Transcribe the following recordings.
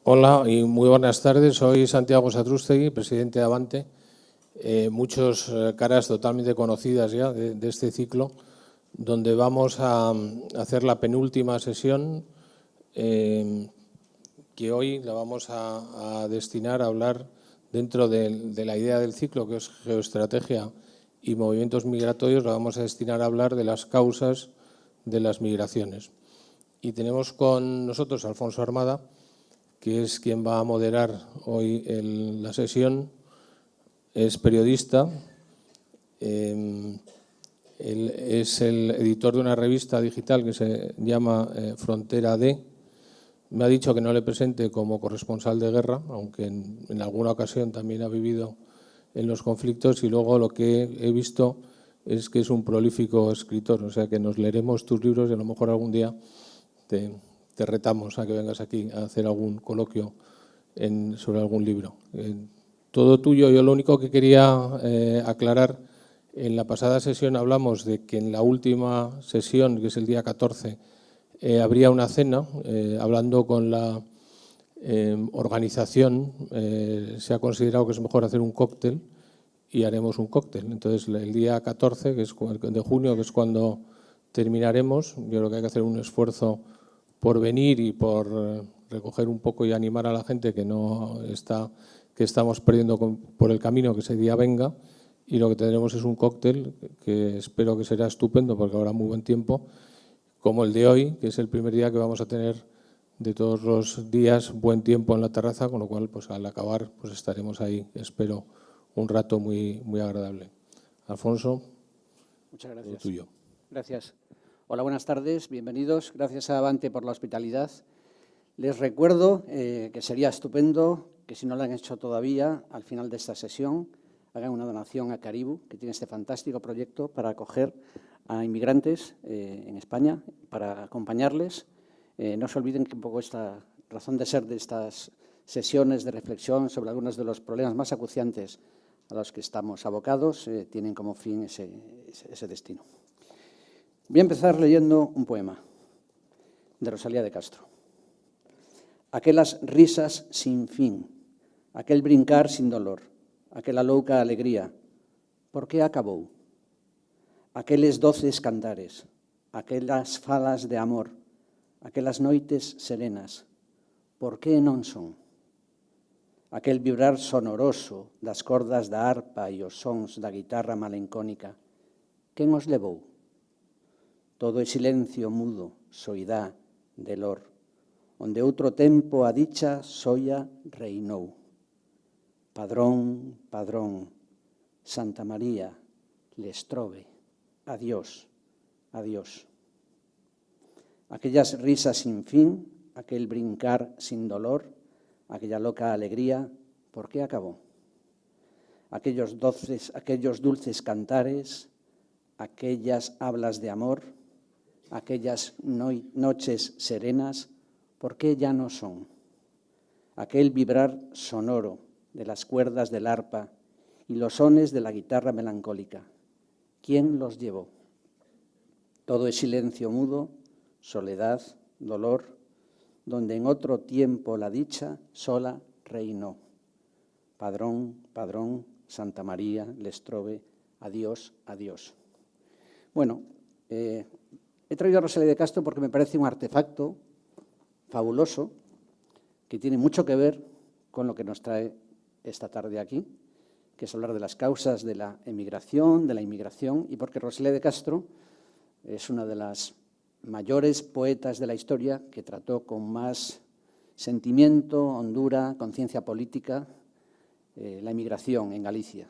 Hola y muy buenas tardes. Soy Santiago Satrústegui, presidente de Avante. Muchas caras totalmente conocidas ya de este ciclo, donde vamos a hacer la penúltima sesión, que hoy la vamos a destinar a hablar dentro de la idea del ciclo, que es geoestrategia y movimientos migratorios. La vamos a destinar a hablar de las causas de las migraciones. Y tenemos con nosotros a Alfonso Armada, que es quien va a moderar hoy la sesión. Es periodista, él es el editor de una revista digital que se llama Frontera D. Me ha dicho que no le presente como corresponsal de guerra, aunque en alguna ocasión también ha vivido en los conflictos, y luego lo que he visto es que es un prolífico escritor, o sea que nos leeremos tus libros y a lo mejor algún día te retamos a que vengas aquí a hacer algún coloquio sobre algún libro. Todo tuyo. Yo lo único que quería aclarar, en la pasada sesión hablamos de que en la última sesión, que es el día 14, habría una cena. Hablando con la organización, se ha considerado que es mejor hacer un cóctel y haremos un cóctel. Entonces, el día 14 que es de junio, que es cuando terminaremos, yo creo que hay que hacer un esfuerzo por venir y por recoger un poco y animar a la gente que estamos perdiendo por el camino, que ese día venga. Y lo que tendremos es un cóctel que espero que será estupendo, porque habrá muy buen tiempo, como el de hoy, que es el primer día que vamos a tener de todos los días buen tiempo en la terraza, con lo cual pues al acabar pues estaremos ahí, espero, un rato muy, muy agradable. Alfonso, muchas gracias. Lo tuyo. Gracias. Hola, buenas tardes, bienvenidos. Gracias a Avante por la hospitalidad. Les recuerdo que sería estupendo que, si no lo han hecho todavía, al final de esta sesión hagan una donación a Caribou, que tiene este fantástico proyecto para acoger a inmigrantes en España, para acompañarles. No se olviden que un poco esta razón de ser de estas sesiones de reflexión sobre algunos de los problemas más acuciantes a los que estamos abocados tienen como fin ese destino. Voy a empezar leyendo un poema de Rosalía de Castro. Aquelas risas sin fin, aquel brincar sin dolor, aquela louca alegría, por que acabou? Aqueles doces cantares, aquelas falas de amor, aquelas noites serenas, por que non son? Aquel vibrar sonoroso das cordas da arpa e os sons da guitarra malencónica, quen os levou? Todo é silencio mudo, soidá, delor, onde outro tempo a dicha soia reinou. Padrón, padrón, Santa María, les trove, adiós, adiós. Aquellas risas sin fin, aquel brincar sin dolor, aquella loca alegría, ¿por qué acabó? Aquellos dulces cantares, aquellas hablas de amor, aquellas noches serenas, ¿por qué ya no son? Aquel vibrar sonoro de las cuerdas del arpa y los sones de la guitarra melancólica, ¿quién los llevó? Todo es silencio mudo, soledad, dolor, donde en otro tiempo la dicha sola reinó. Padrón, padrón, Santa María, les trove, adiós, adiós. Bueno, he traído a Rosalía de Castro porque me parece un artefacto fabuloso que tiene mucho que ver con lo que nos trae esta tarde aquí, que es hablar de las causas de la emigración, de la inmigración, y porque Rosalía de Castro es una de las mayores poetas de la historia que trató con más sentimiento, hondura, conciencia política, la inmigración en Galicia,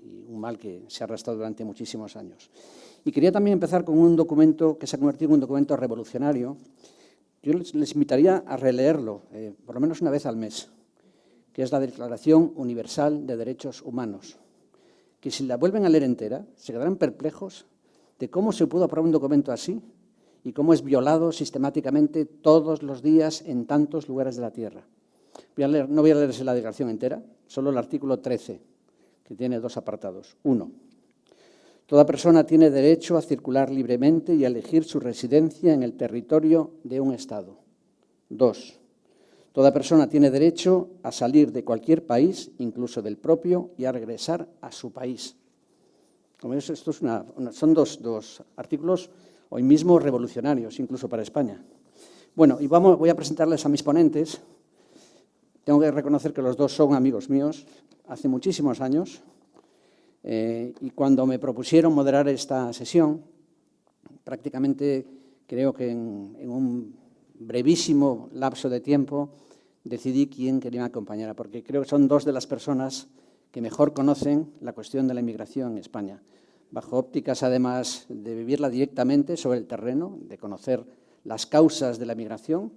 y un mal que se ha arrastrado durante muchísimos años. Y quería también empezar con un documento que se ha convertido en un documento revolucionario. Yo les invitaría a releerlo, por lo menos una vez al mes, que es la Declaración Universal de Derechos Humanos, que si la vuelven a leer entera, se quedarán perplejos de cómo se pudo aprobar un documento así y cómo es violado sistemáticamente todos los días en tantos lugares de la Tierra. No voy a leerse la declaración entera, solo el artículo 13, que tiene 2 apartados. 1. Toda persona tiene derecho a circular libremente y a elegir su residencia en el territorio de un Estado. 2. Toda persona tiene derecho a salir de cualquier país, incluso del propio, y a regresar a su país. Como esto es son dos artículos hoy mismo revolucionarios, incluso para España. Bueno, y voy a presentarles a mis ponentes. Tengo que reconocer que los dos son amigos míos hace muchísimos años, y cuando me propusieron moderar esta sesión, prácticamente creo que en un brevísimo lapso de tiempo decidí quién quería me acompañara, porque creo que son dos de las personas que mejor conocen la cuestión de la inmigración en España, bajo ópticas además de vivirla directamente sobre el terreno, de conocer las causas de la migración,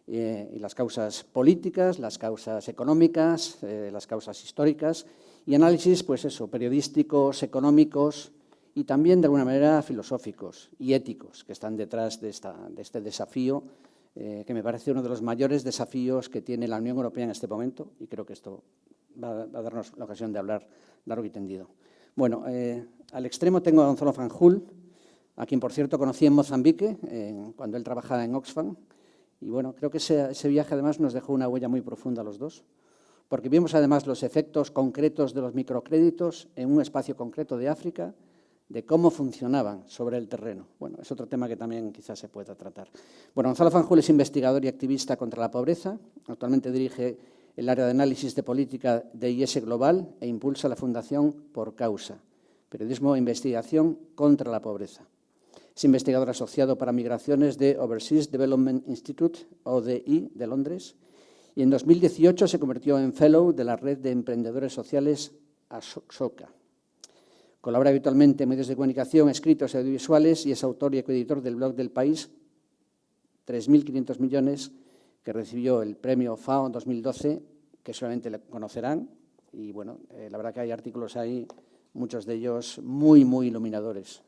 y las causas políticas, las causas económicas, las causas históricas, y análisis, pues eso, periodísticos, económicos y también de alguna manera filosóficos y éticos que están detrás de este desafío, que me parece uno de los mayores desafíos que tiene la Unión Europea en este momento, y creo que esto va a darnos la ocasión de hablar largo y tendido. Bueno, al extremo tengo a Gonzalo Fanjul, a quien, por cierto, conocí en Mozambique, cuando él trabajaba en Oxfam, y bueno, creo que ese viaje además nos dejó una huella muy profunda a los dos, porque vimos además los efectos concretos de los microcréditos en un espacio concreto de África, de cómo funcionaban sobre el terreno. Bueno, es otro tema que también quizás se pueda tratar. Bueno, Gonzalo Fanjul es investigador y activista contra la pobreza. Actualmente dirige el área de análisis de política de IS Global e impulsa la Fundación Por Causa, periodismo e investigación contra la pobreza. Es investigador asociado para migraciones de Overseas Development Institute, ODI, de Londres, y en 2018 se convirtió en Fellow de la Red de Emprendedores Sociales Ashoka. Colabora habitualmente en medios de comunicación, escritos y audiovisuales, y es autor y coeditor del blog del País, 3.500 millones, que recibió el premio FAO 2012, que solamente le conocerán. Y bueno, la verdad que hay artículos ahí, muchos de ellos muy, muy iluminadores.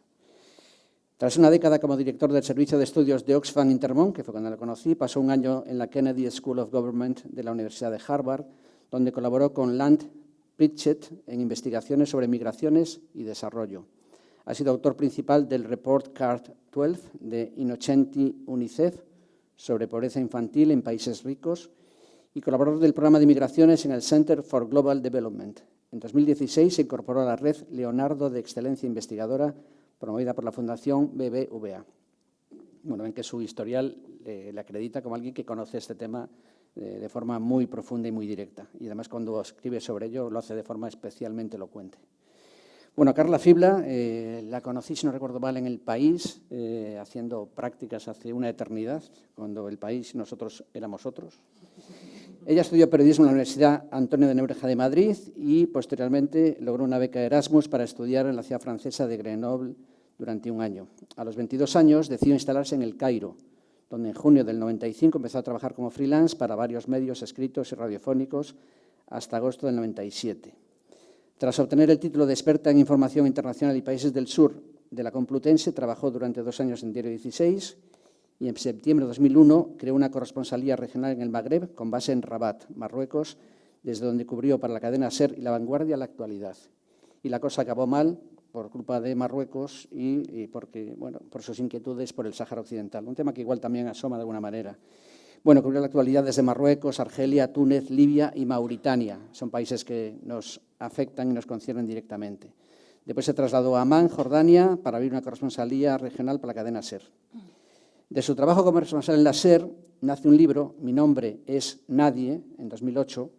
Tras una década como director del Servicio de Estudios de Oxfam Intermont, que fue cuando lo conocí, pasó un año en la Kennedy School of Government de la Universidad de Harvard, donde colaboró con Land Pritchett en investigaciones sobre migraciones y desarrollo. Ha sido autor principal del Report Card 12 de Innocenti UNICEF sobre pobreza infantil en países ricos y colaborador del programa de migraciones en el Center for Global Development. En 2016 se incorporó a la red Leonardo de Excelencia Investigadora, promovida por la Fundación BBVA. Bueno, ven que su historial le acredita como alguien que conoce este tema de forma muy profunda y muy directa. Y además, cuando escribe sobre ello, lo hace de forma especialmente elocuente. Bueno, Carla Fibla, la conocí, si no recuerdo mal, en El País, haciendo prácticas hace una eternidad, cuando El País y nosotros éramos otros. Ella estudió periodismo en la Universidad Antonio de Nebreja de Madrid y, posteriormente, logró una beca Erasmus para estudiar en la ciudad francesa de Grenoble durante un año. A los 22 años decidió instalarse en El Cairo, donde en junio del 95 empezó a trabajar como freelance para varios medios escritos y radiofónicos hasta agosto del 97. Tras obtener el título de experta en información internacional y países del sur de la Complutense, trabajó durante 2 años en Diario 16 y en septiembre de 2001 creó una corresponsalía regional en el Magreb con base en Rabat, Marruecos, desde donde cubrió para la cadena SER y La Vanguardia la actualidad. Y la cosa acabó mal por culpa de Marruecos y porque, bueno, por sus inquietudes por el Sáhara Occidental, un tema que igual también asoma de alguna manera. Bueno, cubrió la actualidad desde Marruecos, Argelia, Túnez, Libia y Mauritania. Son países que nos afectan y nos conciernen directamente. Después se trasladó a Amán, Jordania, para abrir una corresponsalía regional para la cadena SER. De su trabajo como corresponsal en la SER nace un libro, Mi nombre es Nadie, en 2008,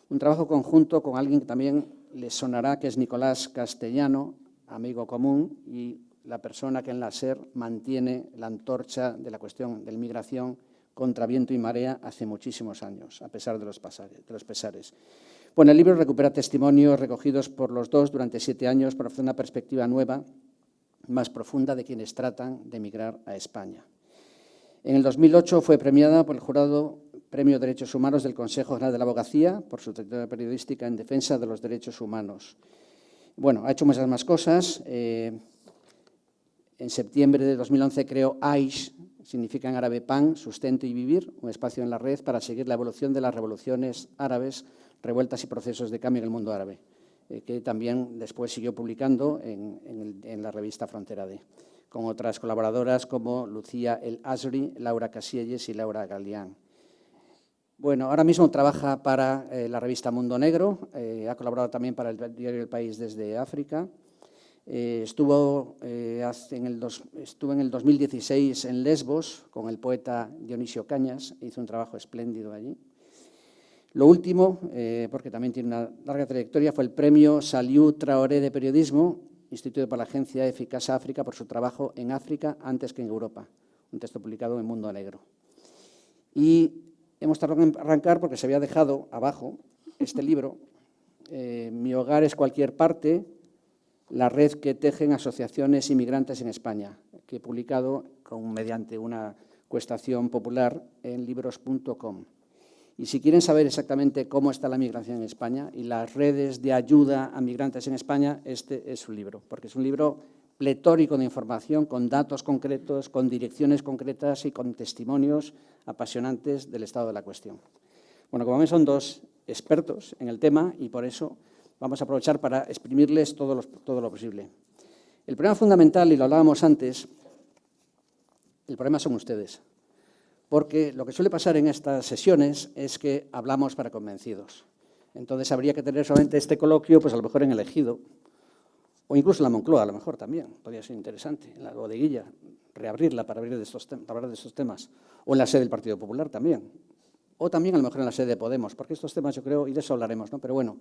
un trabajo conjunto con alguien que también les sonará, que es Nicolás Castellano, amigo común y la persona que en la SER mantiene la antorcha de la cuestión de la inmigración contra viento y marea hace muchísimos años, a pesar de los pesares. Bueno, el libro recupera testimonios recogidos por los dos durante 7 años para ofrecer una perspectiva nueva, más profunda de quienes tratan de emigrar a España. En el 2008 fue premiada por el Jurado Premio Derechos Humanos del Consejo General de la Abogacía por su trayectoria periodística en defensa de los derechos humanos. Bueno, ha hecho muchas más cosas. En septiembre de 2011 creó AISH, significa en árabe pan, sustento y vivir, un espacio en la red para seguir la evolución de las revoluciones árabes, revueltas y procesos de cambio en el mundo árabe, que también después siguió publicando en la revista Frontera D, con otras colaboradoras como Lucía El Asri, Laura Casielles y Laura Galeán. Bueno, ahora mismo trabaja para la revista Mundo Negro, ha colaborado también para el diario El País desde África. Estuvo en el 2016 en Lesbos con el poeta Dionisio Cañas, hizo un trabajo espléndido allí. Lo último, porque también tiene una larga trayectoria, fue el premio Saliu Traoré de Periodismo, instituido por la agencia Eficasa África por su trabajo en África antes que en Europa, un texto publicado en Mundo Negro. Y hemos tardado en arrancar porque se había dejado abajo este libro, Mi hogar es cualquier parte, la red que tejen asociaciones inmigrantes en España, que he publicado mediante una encuestación popular en libros.com. Y si quieren saber exactamente cómo está la migración en España y las redes de ayuda a migrantes en España, este es un libro, porque es un libro pletórico de información, con datos concretos, con direcciones concretas y con testimonios apasionantes del estado de la cuestión. Bueno, como ven, son dos expertos en el tema y por eso vamos a aprovechar para exprimirles todo lo posible. El problema fundamental, y lo hablábamos antes, el problema son ustedes. Porque lo que suele pasar en estas sesiones es que hablamos para convencidos. Entonces habría que tener solamente este coloquio, pues a lo mejor en el Ejido, o incluso en la Moncloa, a lo mejor también, podría ser interesante, en la bodeguilla, reabrirla para hablar de estos temas, o en la sede del Partido Popular también, o también a lo mejor en la sede de Podemos, porque estos temas yo creo, y de eso hablaremos, ¿no? Pero bueno,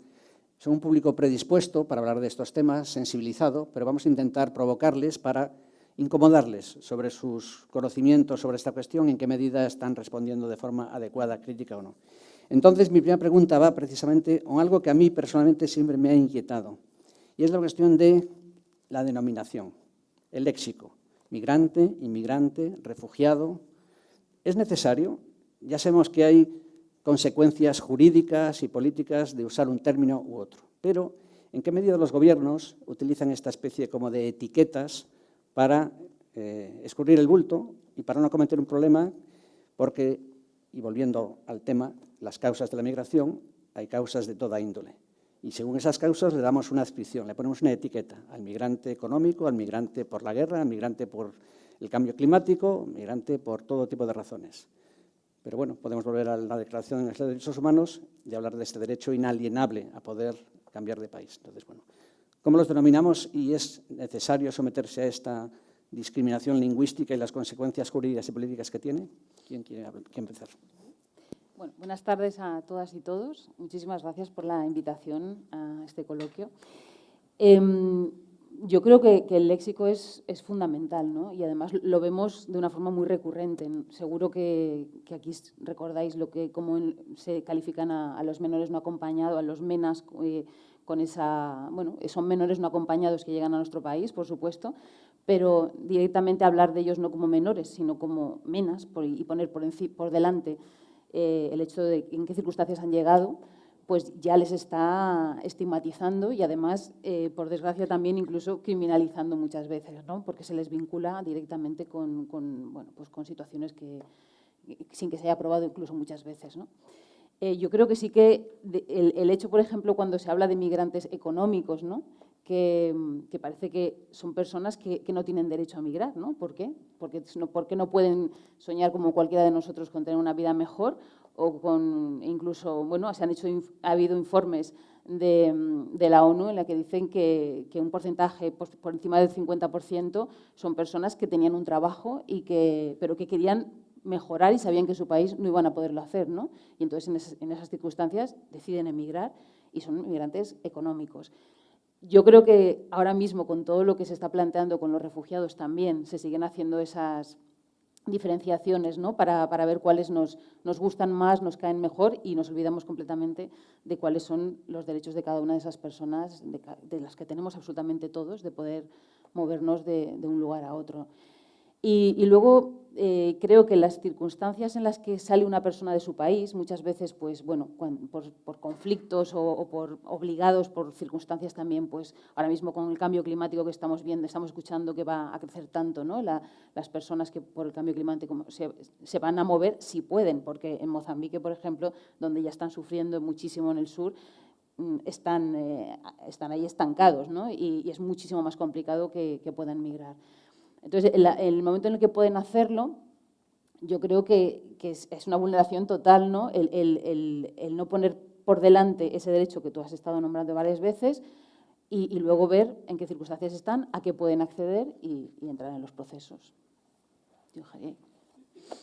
son un público predispuesto para hablar de estos temas, sensibilizado, pero vamos a intentar provocarles para incomodarles sobre sus conocimientos sobre esta cuestión, en qué medida están respondiendo de forma adecuada, crítica o no. Entonces, mi primera pregunta va precisamente a algo que a mí personalmente siempre me ha inquietado, y es la cuestión de la denominación, el léxico, migrante, inmigrante, refugiado. ¿Es necesario? Ya sabemos que hay consecuencias jurídicas y políticas de usar un término u otro, pero ¿en qué medida los gobiernos utilizan esta especie como de etiquetas para escurrir el bulto y para no cometer un problema? Porque, y volviendo al tema, las causas de la migración, hay causas de toda índole. Y según esas causas le damos una adscripción, le ponemos una etiqueta al migrante económico, al migrante por la guerra, al migrante por el cambio climático, migrante por todo tipo de razones. Pero bueno, podemos volver a la Declaración de los Derechos Humanos y hablar de este derecho inalienable a poder cambiar de país. Entonces, bueno, ¿cómo los denominamos y es necesario someterse a esta discriminación lingüística y las consecuencias jurídicas y políticas que tiene? ¿Quién quiere empezar? Bueno, buenas tardes a todas y todos. Muchísimas gracias por la invitación a este coloquio. Yo creo que el léxico es fundamental, ¿no? Y además lo vemos de una forma muy recurrente. Seguro que aquí recordáis cómo se califican a los menores no acompañados, a los MENAs, con esa, bueno, son menores no acompañados que llegan a nuestro país, por supuesto, pero directamente hablar de ellos no como menores, sino como MENAs y poner por delante el hecho de en qué circunstancias han llegado, pues ya les está estigmatizando y además, por desgracia, también incluso criminalizando muchas veces, ¿no? Porque se les vincula directamente con situaciones sin que se haya probado incluso muchas veces, ¿no? Yo creo que sí que el hecho, por ejemplo, cuando se habla de migrantes económicos, ¿no? Que parece que son personas que no tienen derecho a migrar, ¿no? ¿Por qué? Porque no pueden soñar como cualquiera de nosotros con tener una vida mejor o con incluso, bueno, ha habido informes de la ONU en la que dicen que un porcentaje por encima del 50% son personas que tenían un trabajo pero que querían mejorar y sabían que en su país no iban a poderlo hacer, ¿no? Y entonces en esas circunstancias deciden emigrar y son migrantes económicos. Yo creo que ahora mismo, con todo lo que se está planteando con los refugiados también, se siguen haciendo esas diferenciaciones, ¿no? Para ver cuáles nos gustan más, nos caen mejor y nos olvidamos completamente de cuáles son los derechos de cada una de esas personas, de las que tenemos absolutamente todos, de poder movernos de un lugar a otro. Y luego creo que las circunstancias en las que sale una persona de su país, muchas veces, pues bueno, por conflictos o por obligados por circunstancias también, pues ahora mismo con el cambio climático que estamos viendo, estamos escuchando que va a crecer tanto, ¿no? Las personas que por el cambio climático se van a mover si pueden, porque en Mozambique, por ejemplo, donde ya están sufriendo muchísimo en el sur, están ahí estancados, ¿no? Y es muchísimo más complicado que puedan migrar. Entonces, el momento en el que pueden hacerlo, yo creo que es una vulneración total, ¿no? El no poner por delante ese derecho que tú has estado nombrando varias veces y luego ver en qué circunstancias están, a qué pueden acceder y entrar en los procesos. Yo, Javier.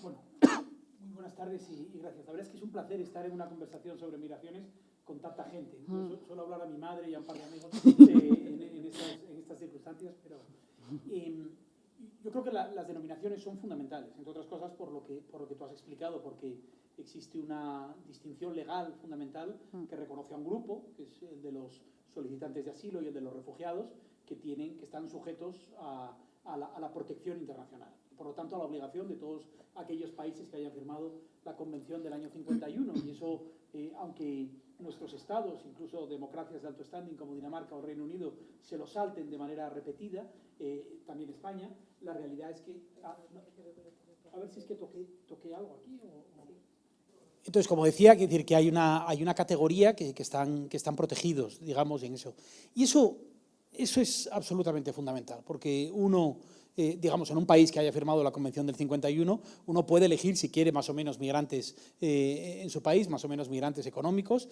Bueno, muy buenas tardes y gracias. La verdad es que es un placer estar en una conversación sobre migraciones con tanta gente. Yo suelo hablar a mi madre y a un par de amigos en estas circunstancias, pero yo creo que las denominaciones son fundamentales, entre otras cosas por lo que tú has explicado, porque existe una distinción legal fundamental que reconoce a un grupo, que es el de los solicitantes de asilo y el de los refugiados, que están sujetos a la protección internacional. Por lo tanto, a la obligación de todos aquellos países que hayan firmado la Convención del año 51. Y eso, aunque nuestros estados, incluso democracias de alto standing como Dinamarca o Reino Unido, se lo salten de manera repetida, también España, la realidad es que... A ver si es que toqué algo aquí o... Entonces, como decía, quiere decir que hay una categoría que están protegidos, digamos, en eso. Y eso es absolutamente fundamental, porque uno, digamos, en un país que haya firmado la Convención del 51, uno puede elegir si quiere más o menos migrantes en su país, más o menos migrantes económicos.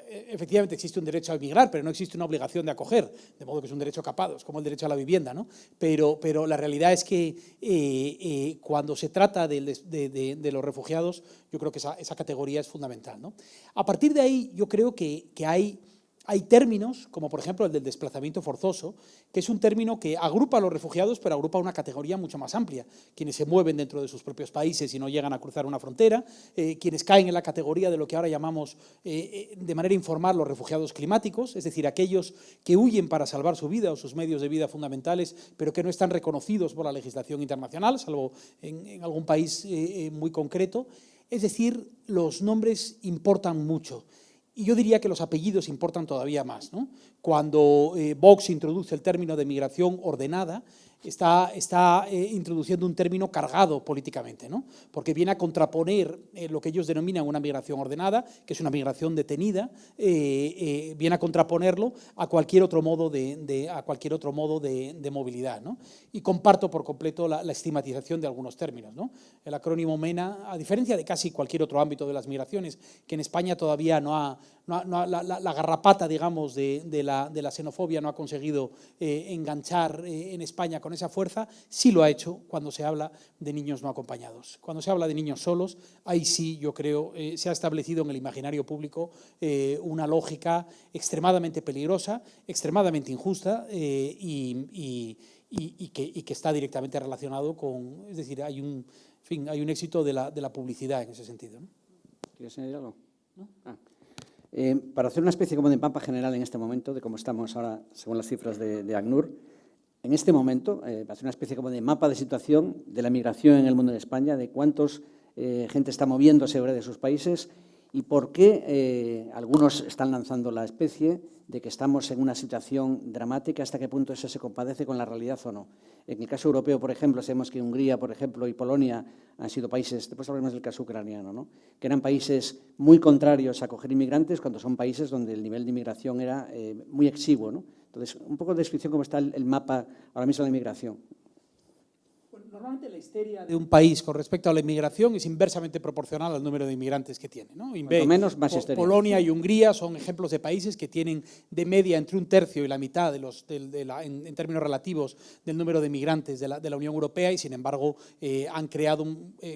Efectivamente existe un derecho a emigrar, pero no existe una obligación de acoger, de modo que es un derecho capado, es como el derecho a la vivienda, ¿no? Pero la realidad es que cuando se trata de los refugiados, yo creo que esa categoría es fundamental, ¿no? A partir de ahí, yo creo que hay términos, como por ejemplo el del desplazamiento forzoso, que es un término que agrupa a los refugiados, pero agrupa una categoría mucho más amplia. Quienes se mueven dentro de sus propios países y no llegan a cruzar una frontera, quienes caen en la categoría de lo que ahora llamamos de manera informal los refugiados climáticos, es decir, aquellos que huyen para salvar su vida o sus medios de vida fundamentales, pero que no están reconocidos por la legislación internacional, salvo en algún país muy concreto. Es decir, los nombres importan mucho. Y yo diría que los apellidos importan todavía más, ¿no? Cuando Vox introduce el término de migración ordenada, está introduciendo un término cargado políticamente, ¿no? Porque viene a contraponer lo que ellos denominan una migración ordenada, que es una migración detenida, viene a contraponerlo a cualquier otro modo de movilidad, ¿no? Y comparto por completo la estigmatización de algunos términos, ¿no? El acrónimo MENA, a diferencia de casi cualquier otro ámbito de las migraciones, que en España todavía la garrapata, digamos, de la xenofobia no ha conseguido enganchar en España con esa fuerza, sí lo ha hecho cuando se habla de niños no acompañados. Cuando se habla de niños solos, ahí sí, yo creo, se ha establecido en el imaginario público una lógica extremadamente peligrosa, extremadamente injusta y que está directamente relacionado con, es decir, hay un éxito de la publicidad en ese sentido, ¿no? ¿Quieres añadir algo? ¿No? Para hacer una especie como de mapa general en este momento, de cómo estamos ahora, según las cifras de ACNUR, en este momento, para hacer una especie como de mapa de situación de la migración en el mundo de España, de cuántos gente está moviéndose de sus países y por qué algunos están lanzando la especie de que estamos en una situación dramática, hasta qué punto eso se compadece con la realidad o no. En el caso europeo, por ejemplo, sabemos que Hungría, por ejemplo, y Polonia han sido países, después hablaremos del caso ucraniano, ¿no? Que eran países muy contrarios a acoger inmigrantes cuando son países donde el nivel de inmigración era muy exiguo, ¿no? Entonces, un poco de descripción cómo está el mapa ahora mismo de la inmigración. Normalmente la histeria de un país con respecto a la inmigración es inversamente proporcional al número de inmigrantes que tiene, ¿no? Cuanto menos, más histeria. Polonia y Hungría son ejemplos de países que tienen de media entre un tercio y la mitad en términos relativos del número de inmigrantes de la Unión Europea y, sin embargo, han creado,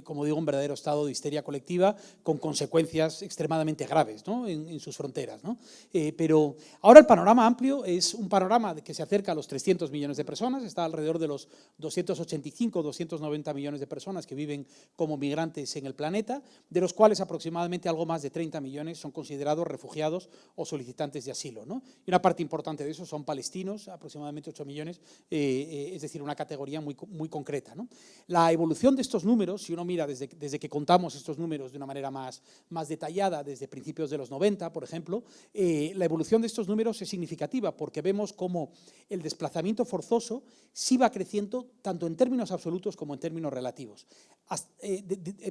como digo, un verdadero estado de histeria colectiva con consecuencias extremadamente graves, ¿no? en sus fronteras, ¿no? Pero ahora el panorama amplio es un panorama que se acerca a los 300 millones de personas, está alrededor de los 290 millones de personas que viven como migrantes en el planeta, de los cuales aproximadamente algo más de 30 millones son considerados refugiados o solicitantes de asilo, ¿no? Y una parte importante de esos son palestinos, aproximadamente 8 millones, es decir, una categoría muy concreta, ¿no? La evolución de estos números, si uno mira desde que contamos estos números de una manera más detallada, desde principios de los 90, por ejemplo, la evolución de estos números es significativa porque vemos cómo el desplazamiento forzoso sí va creciendo tanto en términos absolutos como en términos relativos.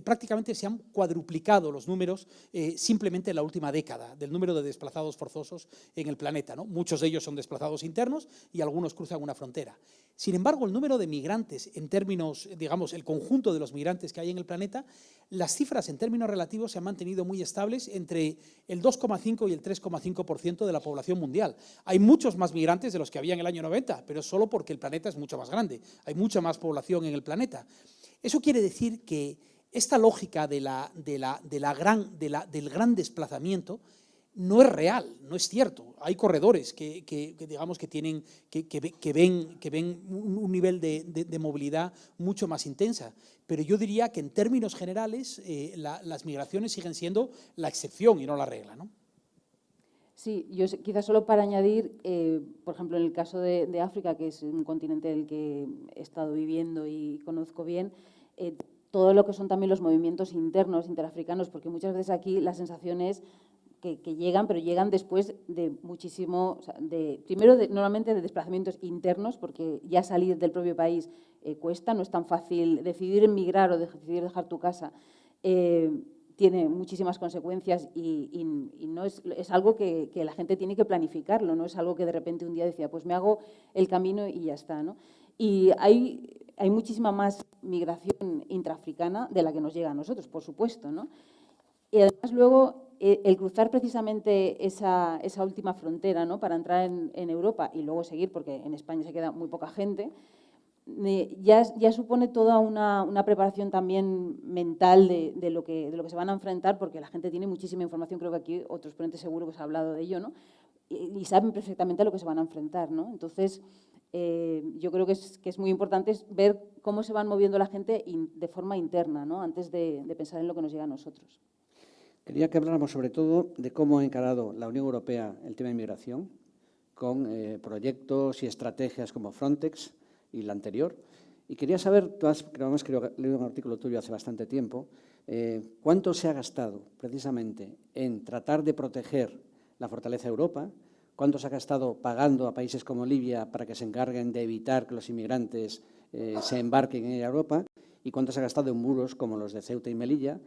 prácticamente se han cuadruplicado los números simplemente en la última década del número de desplazados forzosos en el planeta, ¿no? Muchos de ellos son desplazados internos y algunos cruzan una frontera. Sin embargo, el número de migrantes en términos, digamos, el conjunto de los migrantes que hay en el planeta, las cifras en términos relativos se han mantenido muy estables entre el 2,5 y el 3,5% de la población mundial. Hay muchos más migrantes de los que había en el año 90, pero es solo porque el planeta es mucho más grande, hay mucha más población en el planeta. Eso quiere decir que esta lógica del gran desplazamiento no es real, no es cierto. Hay corredores que digamos que ven un nivel de movilidad mucho más intensa, pero yo diría que en términos generales las migraciones siguen siendo la excepción y no la regla, ¿no? Sí, yo quizás solo para añadir, por ejemplo, en el caso de África, que es un continente del que he estado viviendo y conozco bien, todo lo que son también los movimientos internos, interafricanos, porque muchas veces aquí la sensación es que llegan, pero llegan después de muchísimo, o sea, normalmente de desplazamientos internos, porque ya salir del propio país cuesta, no es tan fácil decidir emigrar o decidir dejar tu casa. Tiene muchísimas consecuencias y no es algo que la gente tiene que planificarlo, no es algo que de repente un día decía, pues me hago el camino y ya está, ¿no? Y hay muchísima más migración intraafricana de la que nos llega a nosotros, por supuesto, ¿no? Y además luego el cruzar precisamente esa última frontera, ¿no?, para entrar en Europa y luego seguir, porque en España se queda muy poca gente, ya supone toda una preparación también mental de lo que se van a enfrentar, porque la gente tiene muchísima información, creo que aquí otros ponentes seguro que se ha hablado de ello, ¿no? Y saben perfectamente a lo que se van a enfrentar, ¿no? Entonces, yo creo que es muy importante ver cómo se van moviendo la gente de forma interna, ¿no?, antes de pensar en lo que nos llega a nosotros. Quería que habláramos sobre todo de cómo ha encarado la Unión Europea el tema de inmigración, con proyectos y estrategias como Frontex y la anterior. Y quería saber, además creo que leí un artículo tuyo hace bastante tiempo, cuánto se ha gastado precisamente en tratar de proteger la fortaleza de Europa, cuánto se ha gastado pagando a países como Libia para que se encarguen de evitar que los inmigrantes se embarquen en Europa, y cuánto se ha gastado en muros como los de Ceuta y Melilla,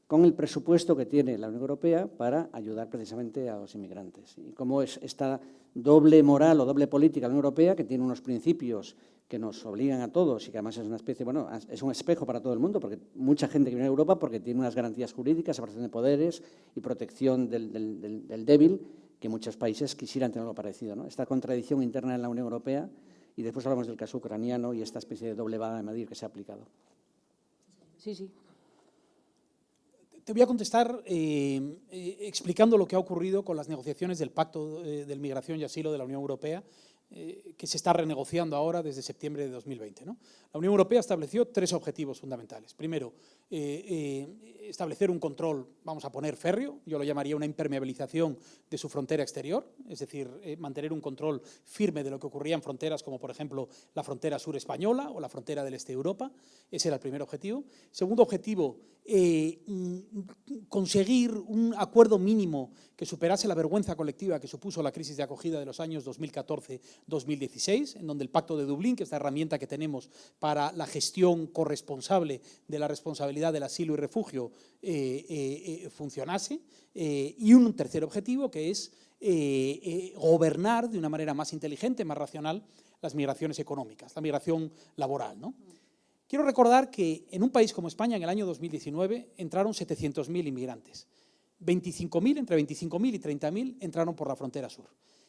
con el presupuesto que tiene la Unión Europea para ayudar precisamente a los inmigrantes. Y cómo es esta doble moral o doble política de la Unión Europea, que tiene unos principios que nos obligan a todos y que además es una especie, bueno, es un espejo para todo el mundo, porque mucha gente que viene a Europa porque tiene unas garantías jurídicas, separación de poderes y protección del débil, que muchos países quisieran tener algo parecido, ¿no? Esta contradicción interna en la Unión Europea, y después hablamos del caso ucraniano y esta especie de doble vara de medir que se ha aplicado. Sí, sí. Te voy a contestar explicando lo que ha ocurrido con las negociaciones del Pacto de Migración y Asilo de la Unión Europea, que se está renegociando ahora desde septiembre de 2020, ¿no? La Unión Europea estableció 3 objetivos fundamentales. Primero, establecer un control, vamos a poner férreo, yo lo llamaría una impermeabilización de su frontera exterior, es decir, mantener un control firme de lo que ocurría en fronteras como, por ejemplo, la frontera sur española o la frontera del este de Europa. Ese era el primer objetivo. Segundo objetivo, conseguir un acuerdo mínimo que superase la vergüenza colectiva que supuso la crisis de acogida de los años 2014-2016, en donde el Pacto de Dublín, que es la herramienta que tenemos para la gestión corresponsable de la responsabilidad del asilo y refugio, funcionase. Y un tercer objetivo, que es gobernar de una manera más inteligente, más racional, las migraciones económicas, la migración laboral, ¿no? Quiero recordar que en un país como España, en el año 2019, entraron 700.000 inmigrantes. 25.000, entre 25.000 y 30.000 entraron por la frontera sur.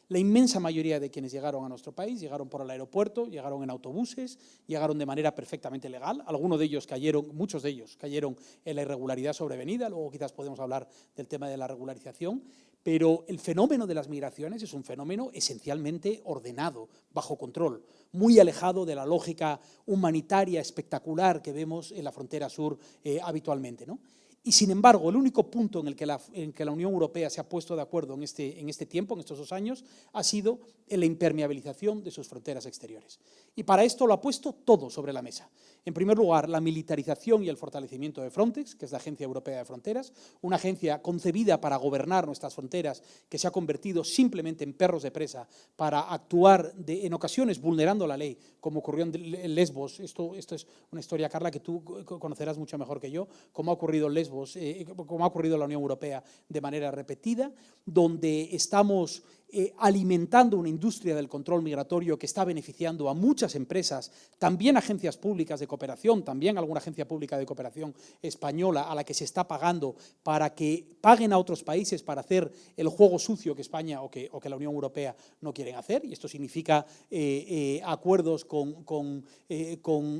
La inmensa mayoría de quienes llegaron a nuestro país llegaron por el aeropuerto, llegaron en autobuses, llegaron de manera perfectamente legal. Algunos de ellos cayeron, muchos de ellos cayeron en la irregularidad sobrevenida, luego quizás podemos hablar del tema de la regularización, pero el fenómeno de las migraciones es un fenómeno esencialmente ordenado, bajo control, muy alejado de la lógica humanitaria espectacular que vemos en la frontera sur habitualmente, ¿no? Y, sin embargo, el único punto en el que la Unión Europea se ha puesto de acuerdo en este tiempo, en estos 2 años, ha sido en la impermeabilización de sus fronteras exteriores. Y para esto lo ha puesto todo sobre la mesa. En primer lugar, la militarización y el fortalecimiento de Frontex, que es la Agencia Europea de Fronteras, una agencia concebida para gobernar nuestras fronteras, que se ha convertido simplemente en perros de presa para actuar en ocasiones vulnerando la ley, como ocurrió en Lesbos. Esto es una historia, Carla, que tú conocerás mucho mejor que yo, cómo ha ocurrido en Lesbos, cómo ha ocurrido en la Unión Europea de manera repetida, donde estamos alimentando una industria del control migratorio que está beneficiando a muchas empresas, también agencias públicas de cooperación, también alguna agencia pública de cooperación española a la que se está pagando para que paguen a otros países para hacer el juego sucio que España o que la Unión Europea no quieren hacer, y esto significa acuerdos con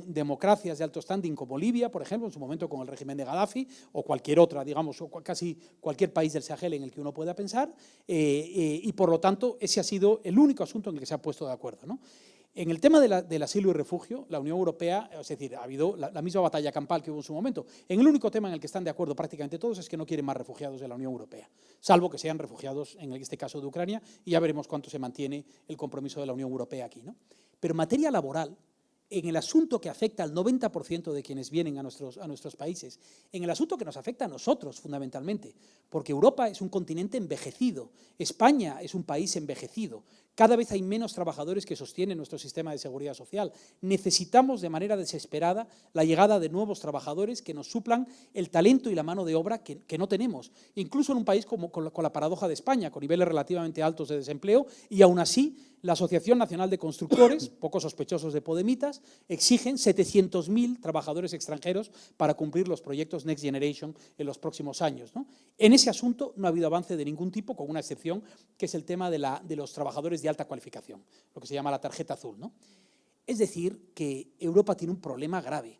democracias de alto standing como Libia, por ejemplo, en su momento con el régimen de Gaddafi, o cualquier otra, digamos, o casi cualquier país del Sahel en el que uno pueda pensar, y por lo tanto ese ha sido el único asunto en el que se ha puesto de acuerdo, ¿no? En el tema del asilo y refugio, la Unión Europea, es decir, ha habido la misma batalla campal que hubo en su momento. En el único tema en el que están de acuerdo prácticamente todos es que no quieren más refugiados de la Unión Europea, salvo que sean refugiados, en este caso de Ucrania, y ya veremos cuánto se mantiene el compromiso de la Unión Europea aquí, ¿no? Pero en materia laboral, en el asunto que afecta al 90% de quienes vienen a nuestros países, en el asunto que nos afecta a nosotros fundamentalmente, porque Europa es un continente envejecido, España es un país envejecido, cada vez hay menos trabajadores que sostienen nuestro sistema de seguridad social. Necesitamos de manera desesperada la llegada de nuevos trabajadores que nos suplan el talento y la mano de obra que no tenemos, incluso en un país con la paradoja de España, con niveles relativamente altos de desempleo, y aún así la Asociación Nacional de Constructores, poco sospechosos de podemitas, exigen 700.000 trabajadores extranjeros para cumplir los proyectos Next Generation en los próximos años, ¿no? En ese asunto no ha habido avance de ningún tipo, con una excepción, que es el tema de los trabajadores de alta cualificación, lo que se llama la tarjeta azul, ¿no? Es decir, que Europa tiene un problema grave.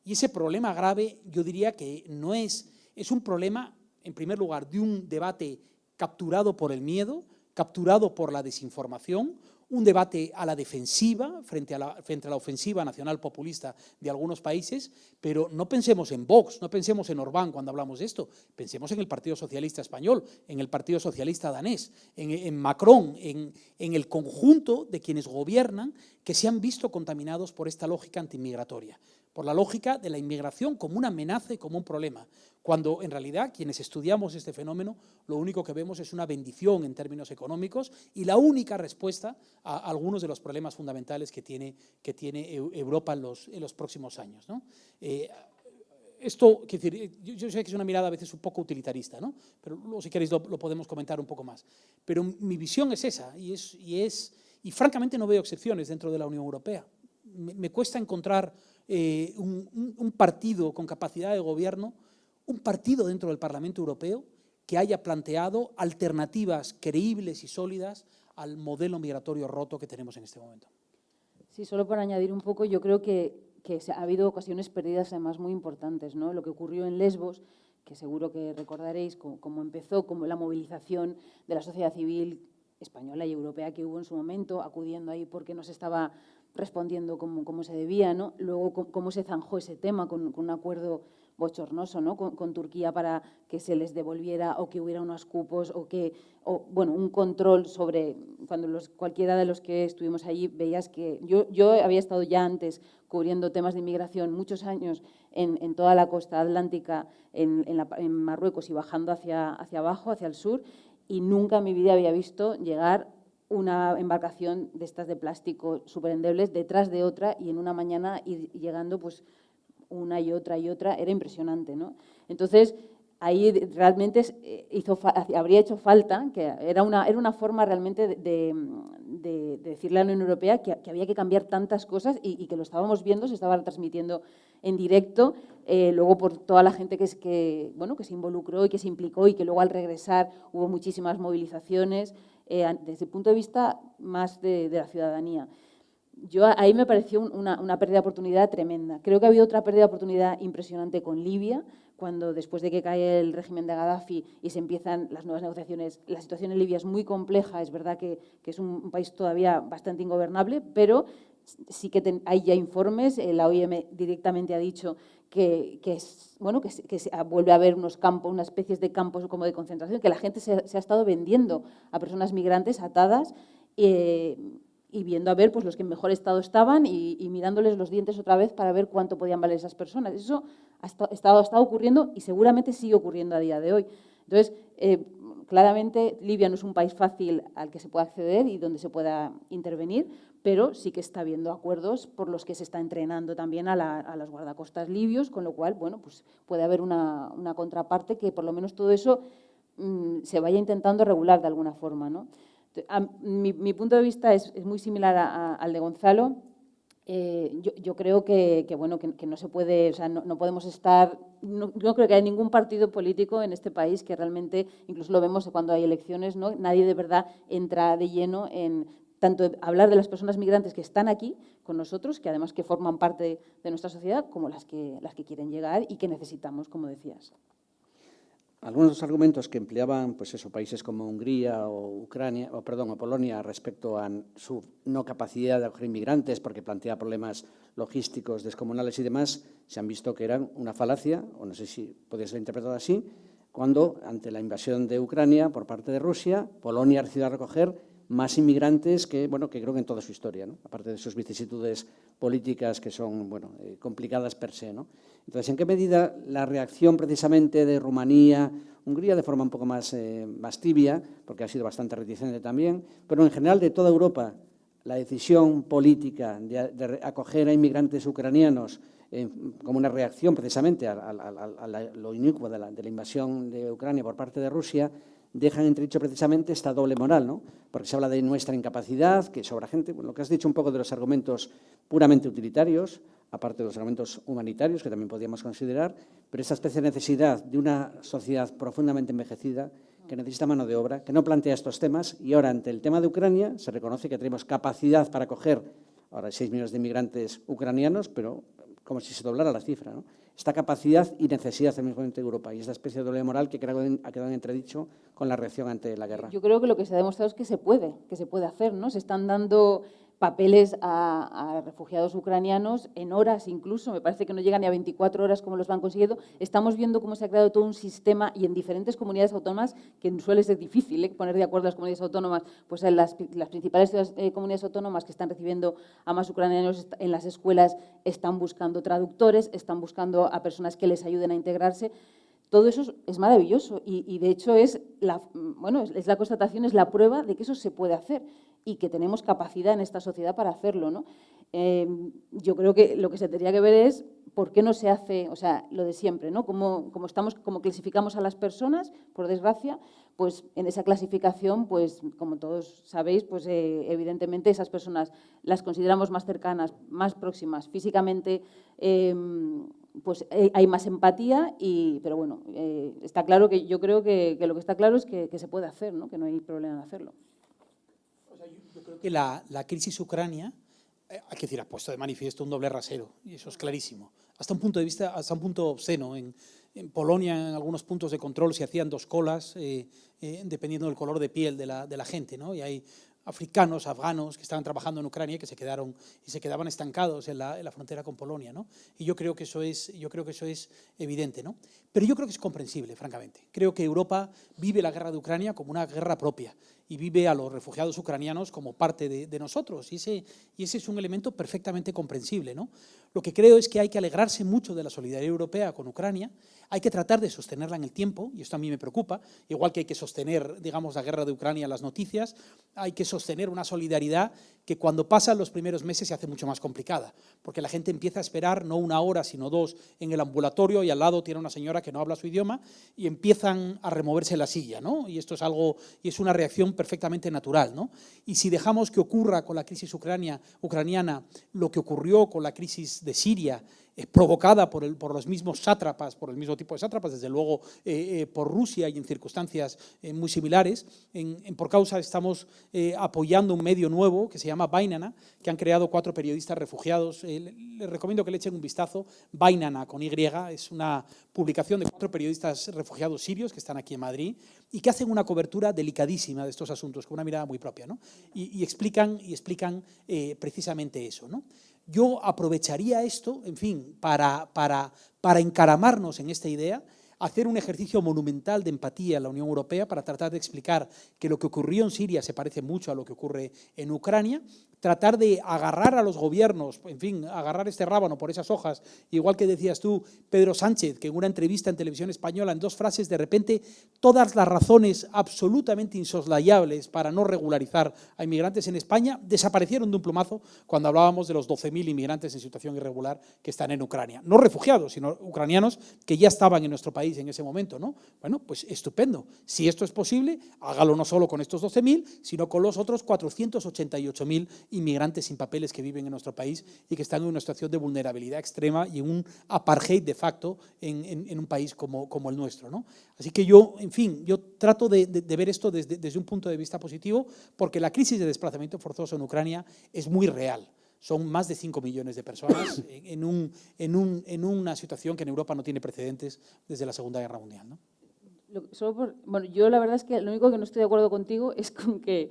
Y ese problema grave, yo diría que no es un problema, en primer lugar, de un debate capturado por el miedo, capturado por la desinformación, un debate a la defensiva frente a la ofensiva nacional populista de algunos países, pero no pensemos en Vox, no pensemos en Orbán cuando hablamos de esto, pensemos en el Partido Socialista Español, en el Partido Socialista Danés, en Macron, en el conjunto de quienes gobiernan que se han visto contaminados por esta lógica antimigratoria, por la lógica de la inmigración como una amenaza y como un problema, cuando en realidad quienes estudiamos este fenómeno lo único que vemos es una bendición en términos económicos y la única respuesta a algunos de los problemas fundamentales que tiene Europa en los próximos años, ¿no? Esto, quiero decir, yo sé que es una mirada a veces un poco utilitarista, ¿no? Pero luego, si queréis, lo podemos comentar un poco más. Pero mi visión es esa, y francamente no veo excepciones dentro de la Unión Europea. Me cuesta encontrar un partido con capacidad de gobierno, un partido dentro del Parlamento Europeo que haya planteado alternativas creíbles y sólidas al modelo migratorio roto que tenemos en este momento. Sí, solo para añadir un poco, yo creo que ha habido ocasiones perdidas además muy importantes, ¿no? Lo que ocurrió en Lesbos, que seguro que recordaréis cómo empezó, como la movilización de la sociedad civil española y europea que hubo en su momento, acudiendo ahí porque no se estaba respondiendo como se debía, ¿no? Luego cómo se zanjó ese tema con un acuerdo bochornoso, ¿no? Con Turquía para que se les devolviera o que hubiera unos cupos o bueno, un control sobre, cuando cualquiera de los que estuvimos allí veías que yo había estado ya antes cubriendo temas de inmigración muchos años en toda la costa atlántica, en Marruecos y bajando hacia abajo, hacia el sur, y nunca en mi vida había visto llegar una embarcación de estas de plástico súper endebles detrás de otra y en una mañana ir llegando pues una y otra, era impresionante, ¿no? Entonces, ahí realmente habría hecho falta, que era una forma realmente de decirle a la Unión Europea que había que cambiar tantas cosas y que lo estábamos viendo, se estaba transmitiendo en directo, luego por toda la gente que se involucró y que se implicó y que luego al regresar hubo muchísimas movilizaciones, desde el punto de vista más de la ciudadanía. Ahí me pareció una pérdida de oportunidad tremenda. Creo que ha habido otra pérdida de oportunidad impresionante con Libia, cuando después de que cae el régimen de Gaddafi y se empiezan las nuevas negociaciones, la situación en Libia es muy compleja, es verdad que es un país todavía bastante ingobernable, pero sí que hay ya informes, la OIM directamente ha dicho que vuelve a haber unos campos, unas especies de campos como de concentración, que la gente se ha estado vendiendo a personas migrantes atadas, y viendo a ver pues, los que en mejor estado estaban y mirándoles los dientes otra vez para ver cuánto podían valer esas personas. Eso ha estado ocurriendo y seguramente sigue ocurriendo a día de hoy. Entonces, claramente Libia no es un país fácil al que se pueda acceder y donde se pueda intervenir, pero sí que está habiendo acuerdos por los que se está entrenando también a los guardacostas libios, con lo cual, bueno, pues puede haber una contraparte que por lo menos todo eso se vaya intentando regular de alguna forma, ¿no? Mi punto de vista es muy similar al de Gonzalo. Yo creo que no se puede, o sea, no podemos estar, no creo que haya ningún partido político en este país que realmente, incluso lo vemos cuando hay elecciones, ¿no? Nadie de verdad entra de lleno en tanto hablar de las personas migrantes que están aquí con nosotros, que además que forman parte de nuestra sociedad, como las que quieren llegar y que necesitamos, como decías. Algunos de los argumentos que empleaban pues eso, países como Hungría o Polonia respecto a su no capacidad de acoger inmigrantes porque plantea problemas logísticos descomunales y demás, se han visto que eran una falacia, o no sé si podría ser interpretado así, cuando ante la invasión de Ucrania por parte de Rusia, Polonia ha decidido recoger más inmigrantes que creo que en toda su historia, ¿no? Aparte de sus vicisitudes políticas que son complicadas per se, ¿no? Entonces, ¿en qué medida la reacción precisamente de Rumanía, Hungría de forma un poco más tibia, porque ha sido bastante reticente también, pero en general de toda Europa, la decisión política de acoger a inmigrantes ucranianos como una reacción precisamente a lo inicuo de la invasión de Ucrania por parte de Rusia, dejan entredicho precisamente esta doble moral, ¿no? Porque se habla de nuestra incapacidad, que sobra gente, lo que has dicho un poco de los argumentos puramente utilitarios, aparte de los argumentos humanitarios, que también podríamos considerar, pero esta especie de necesidad de una sociedad profundamente envejecida, que necesita mano de obra, que no plantea estos temas, y ahora ante el tema de Ucrania se reconoce que tenemos capacidad para acoger ahora 6 millones de inmigrantes ucranianos, pero como si se doblara la cifra, ¿no? Esta capacidad y necesidad al mismo momento de Europa y esta especie de doble moral que creo que ha quedado en entredicho con la reacción ante la guerra. Yo creo que lo que se ha demostrado es que se puede hacer, ¿no? Se están dando papeles a refugiados ucranianos en horas incluso, me parece que no llegan ni a 24 horas como los van consiguiendo. Estamos viendo cómo se ha creado todo un sistema y en diferentes comunidades autónomas, que suele ser difícil poner de acuerdo a las comunidades autónomas, pues en las principales comunidades autónomas que están recibiendo a más ucranianos en las escuelas están buscando traductores, están buscando a personas que les ayuden a integrarse. Todo eso es maravilloso y de hecho es la constatación, es la prueba de que eso se puede hacer y que tenemos capacidad en esta sociedad para hacerlo, ¿no? Yo creo que lo que se tendría que ver es por qué no se hace, o sea, lo de siempre, ¿no? Como clasificamos a las personas, por desgracia, pues en esa clasificación, pues como todos sabéis, pues evidentemente esas personas las consideramos más cercanas, más próximas físicamente, pues hay más empatía, pero bueno, está claro que yo creo que lo que está claro es que se puede hacer, ¿no? Que no hay problema en hacerlo. O sea, yo creo que la crisis ucrania, hay que decir, ha puesto de manifiesto un doble rasero, y eso es clarísimo. Hasta un punto obsceno. En Polonia, en algunos puntos de control, se hacían 2 colas, dependiendo del color de piel de la gente, ¿no? Y hay africanos, afganos que estaban trabajando en Ucrania que se quedaban estancados en la frontera con Polonia, ¿no? Y yo creo que eso es evidente, ¿no? Pero yo creo que es comprensible, francamente. Creo que Europa vive la guerra de Ucrania como una guerra propia y vive a los refugiados ucranianos como parte de nosotros. Y ese es un elemento perfectamente comprensible, ¿no? Lo que creo es que hay que alegrarse mucho de la solidaridad europea con Ucrania, hay que tratar de sostenerla en el tiempo, y esto a mí me preocupa, igual que hay que sostener, digamos, la guerra de Ucrania en las noticias, hay que sostener una solidaridad que cuando pasan los primeros meses se hace mucho más complicada, porque la gente empieza a esperar no 1 hora, sino 2 en el ambulatorio y al lado tiene una señora que no habla su idioma y empiezan a removerse la silla, ¿no? Y esto es una reacción perfectamente natural, ¿no? Y si dejamos que ocurra con la crisis ucraniana lo que ocurrió con la crisis de Siria, provocada por los mismos sátrapas, por el mismo tipo de sátrapas, desde luego por Rusia y en circunstancias muy similares. Por Causa estamos apoyando un medio nuevo que se llama Vainana, que han creado 4 periodistas refugiados. Les recomiendo que le echen un vistazo. Vainana, con Y, es una publicación de 4 periodistas refugiados sirios que están aquí en Madrid y que hacen una cobertura delicadísima de estos asuntos, con una mirada muy propia, ¿no? Y explican precisamente eso, ¿no? Yo aprovecharía esto, en fin, para encaramarnos en esta idea, hacer un ejercicio monumental de empatía en la Unión Europea para tratar de explicar que lo que ocurrió en Siria se parece mucho a lo que ocurre en Ucrania, tratar de agarrar a los gobiernos, en fin, agarrar este rábano por esas hojas, igual que decías tú, Pedro Sánchez, que en una entrevista en Televisión Española, en 2 frases, de repente, todas las razones absolutamente insoslayables para no regularizar a inmigrantes en España desaparecieron de un plumazo cuando hablábamos de los 12.000 inmigrantes en situación irregular que están en Ucrania. No refugiados, sino ucranianos que ya estaban en nuestro país en ese momento, ¿no? Bueno, pues estupendo. Si esto es posible, hágalo no solo con estos 12.000, sino con los otros 488.000 inmigrantes sin papeles que viven en nuestro país y que están en una situación de vulnerabilidad extrema y en un apartheid de facto en un país como el nuestro, ¿no? Así que yo, en fin, yo trato de ver esto desde un punto de vista positivo, porque la crisis de desplazamiento forzoso en Ucrania es muy real. Son más de 5 millones de personas en una situación que en Europa no tiene precedentes desde la Segunda Guerra Mundial, ¿no? Bueno, yo la verdad es que lo único que no estoy de acuerdo contigo es con que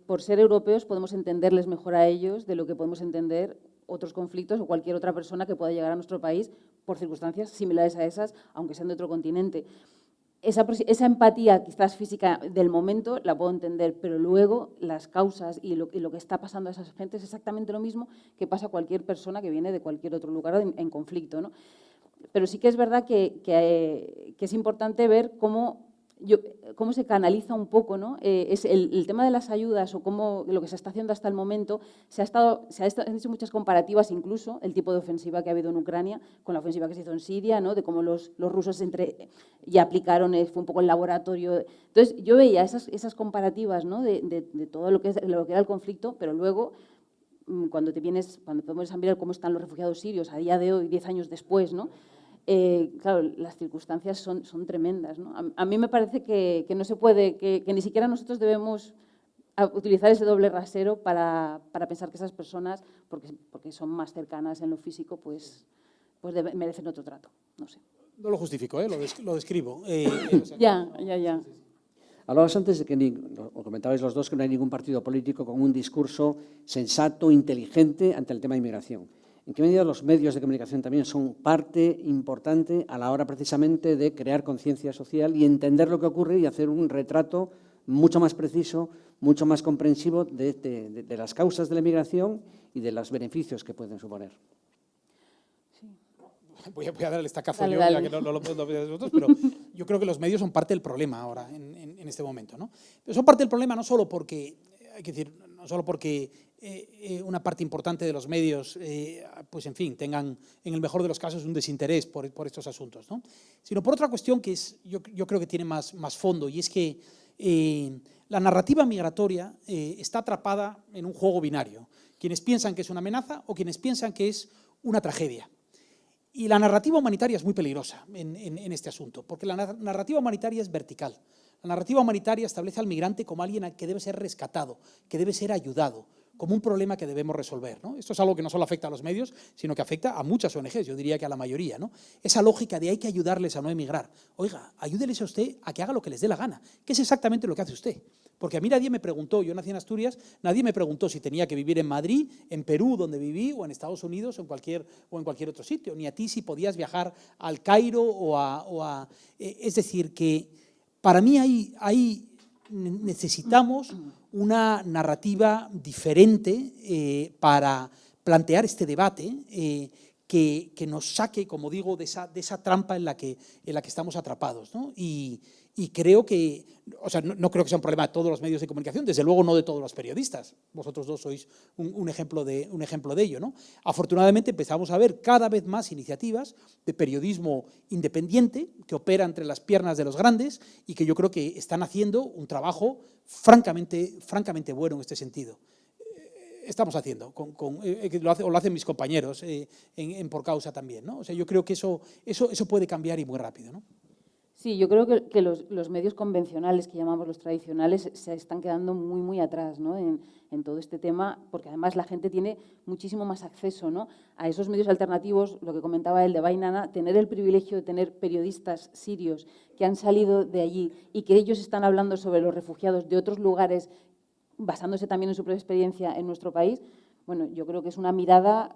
por ser europeos podemos entenderles mejor a ellos de lo que podemos entender otros conflictos o cualquier otra persona que pueda llegar a nuestro país por circunstancias similares a esas, aunque sean de otro continente. Esa empatía quizás física del momento la puedo entender, pero luego las causas y lo que está pasando a esas gentes es exactamente lo mismo que pasa a cualquier persona que viene de cualquier otro lugar en conflicto, ¿no? Pero sí que es verdad que es importante ver cómo se canaliza un poco, ¿no? Es el tema de las ayudas o cómo lo que se está haciendo hasta el momento, se han hecho muchas comparativas, incluso el tipo de ofensiva que ha habido en Ucrania con la ofensiva que se hizo en Siria, ¿no? De cómo los rusos ya aplicaron, fue un poco el laboratorio. Entonces, yo veía esas comparativas, ¿no? de todo lo que era el conflicto, pero luego cuando te pones a mirar cómo están los refugiados sirios a día de hoy, 10 años después, ¿no? Claro, las circunstancias son tremendas, ¿no? A mí me parece que no se puede, que ni siquiera nosotros debemos utilizar ese doble rasero para pensar que esas personas, porque son más cercanas en lo físico, pues merecen otro trato, no sé. No lo justifico, lo describo. Ya. Hablabas antes de que, o comentabais los dos, que no hay ningún partido político con un discurso sensato, inteligente ante el tema de inmigración. ¿En qué medida los medios de comunicación también son parte importante a la hora precisamente de crear conciencia social y entender lo que ocurre y hacer un retrato mucho más preciso, mucho más comprensivo de las causas de la inmigración y de los beneficios que pueden suponer? Voy a darle esta caza Dale, yo, dale. ya que no lo puedo ver vosotros, pero yo creo que los medios son parte del problema ahora, en este momento, ¿no? Pero son parte del problema no solo porque, hay que decir, no solo porque una parte importante de los medios, pues en fin, tengan, en el mejor de los casos, un desinterés por estos asuntos, ¿no? Sino por otra cuestión que yo creo que tiene más fondo, y es que la narrativa migratoria está atrapada en un juego binario. Quienes piensan que es una amenaza o quienes piensan que es una tragedia. Y la narrativa humanitaria es muy peligrosa en este asunto, porque la narrativa humanitaria es vertical. La narrativa humanitaria establece al migrante como alguien que debe ser rescatado, que debe ser ayudado, como un problema que debemos resolver, ¿no? Esto es algo que no solo afecta a los medios, sino que afecta a muchas ONGs, yo diría que a la mayoría, ¿no? Esa lógica de hay que ayudarles a no emigrar. Oiga, ayúdeles a usted a que haga lo que les dé la gana, que es exactamente lo que hace usted. Porque a mí nadie me preguntó, yo nací en Asturias, nadie me preguntó si tenía que vivir en Madrid, en Perú, donde viví, o en Estados Unidos, o en cualquier otro sitio, ni a ti si podías viajar al Cairo es decir, que para mí necesitamos una narrativa diferente para plantear este debate que nos saque, como digo, de esa trampa en la que estamos atrapados, ¿no? Y creo que, o sea, no creo que sea un problema de todos los medios de comunicación, desde luego no de todos los periodistas. Vosotros dos sois un ejemplo de ello, ¿no? Afortunadamente empezamos a ver cada vez más iniciativas de periodismo independiente que opera entre las piernas de los grandes y que yo creo que están haciendo un trabajo francamente bueno en este sentido. Estamos haciendo, lo hacen mis compañeros en Por Causa también, ¿no? O sea, yo creo que eso puede cambiar y muy rápido, ¿no? Sí, yo creo que los medios convencionales, que llamamos los tradicionales, se están quedando muy atrás, ¿no? en todo este tema, porque además la gente tiene muchísimo más acceso, ¿no? A esos medios alternativos, lo que comentaba él de Bainana, tener el privilegio de tener periodistas sirios que han salido de allí y que ellos están hablando sobre los refugiados de otros lugares, basándose también en su propia experiencia en nuestro país. Bueno, yo creo que es una mirada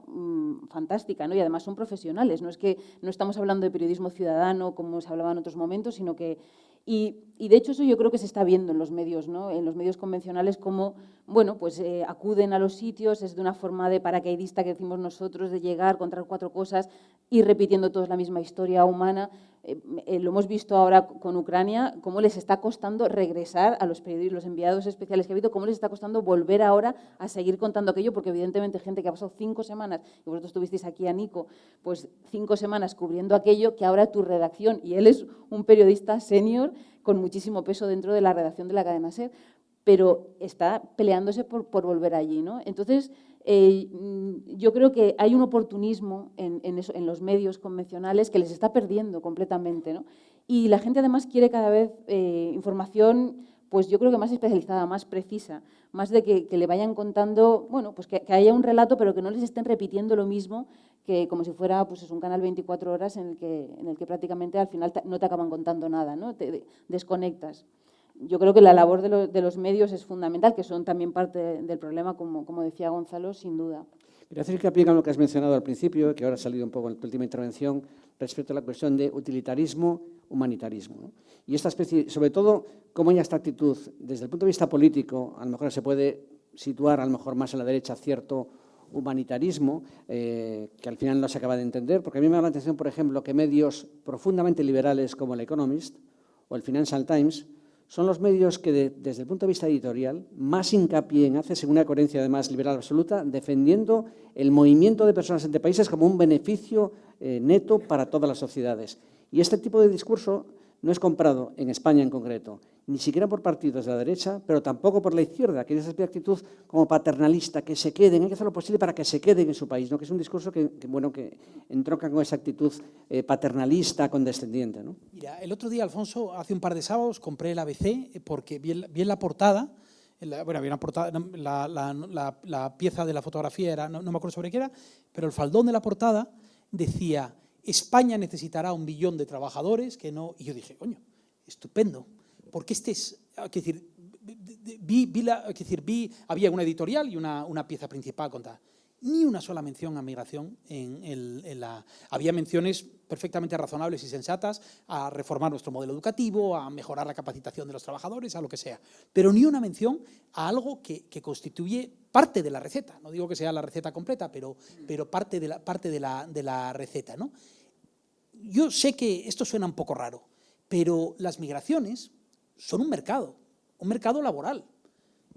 fantástica, ¿no? Y además son profesionales, no es que no estamos hablando de periodismo ciudadano como se hablaba en otros momentos, sino que Y de hecho eso yo creo que se está viendo en los medios, ¿no? En los medios convencionales, como, bueno, pues acuden a los sitios, es de una forma de paracaidista que decimos nosotros, de llegar, contar 4 cosas, ir repitiendo todos la misma historia humana. Lo hemos visto ahora con Ucrania, cómo les está costando regresar a los periodistas, los enviados especiales que ha habido, cómo les está costando volver ahora a seguir contando aquello, porque evidentemente gente que ha pasado 5 semanas, y vosotros tuvisteis aquí a Nico, pues 5 semanas cubriendo aquello, que ahora tu redacción, y él es un periodista senior con muchísimo peso dentro de la redacción de la cadena SER, pero está peleándose por volver allí, ¿no? Entonces, yo creo que hay un oportunismo en los medios convencionales que les está perdiendo completamente, ¿no? Y la gente además quiere cada vez información, pues yo creo que más especializada, más precisa, más de que le vayan contando, bueno, pues que haya un relato, pero que no les estén repitiendo lo mismo, que como si fuera pues, es un canal 24 horas en el que prácticamente al final no te acaban contando nada, ¿no? Te desconectas. Yo creo que la labor de los medios es fundamental, que son también parte del problema, como decía Gonzalo, sin duda. Quería hacer hincapié en lo que has mencionado al principio, que ahora ha salido un poco en tu última intervención, respecto a la cuestión de utilitarismo, humanitarismo, ¿no? Y esta especie, sobre todo, cómo hay esta actitud, desde el punto de vista político, a lo mejor se puede situar a lo mejor más a la derecha cierto humanitarismo, que al final no se acaba de entender, porque a mí me da la atención, por ejemplo, que medios profundamente liberales como el Economist o el Financial Times son los medios que, desde el punto de vista editorial, más hincapié en hacer, según una coherencia además liberal absoluta, defendiendo el movimiento de personas entre países como un beneficio neto para todas las sociedades. Y este tipo de discurso no es comprado en España en concreto, ni siquiera por partidos de la derecha, pero tampoco por la izquierda, que es esa actitud como paternalista, que se queden, hay que hacer lo posible para que se queden en su país, ¿no? Que es un discurso que entronca con esa actitud paternalista, condescendiente, ¿no? Mira, el otro día, Alfonso, hace un par de sábados compré el ABC porque vi en la portada, la pieza de la fotografía era, no me acuerdo sobre qué era, pero el faldón de la portada decía: España necesitará 1 billón de trabajadores que no. Y yo dije, coño, estupendo, porque había una editorial y una pieza principal contada. Ni una sola mención a migración había menciones perfectamente razonables y sensatas a reformar nuestro modelo educativo, a mejorar la capacitación de los trabajadores, a lo que sea, pero ni una mención a algo que constituye parte de la receta. No digo que sea la receta completa, pero parte de la receta, ¿no? Yo sé que esto suena un poco raro, pero las migraciones son un mercado laboral.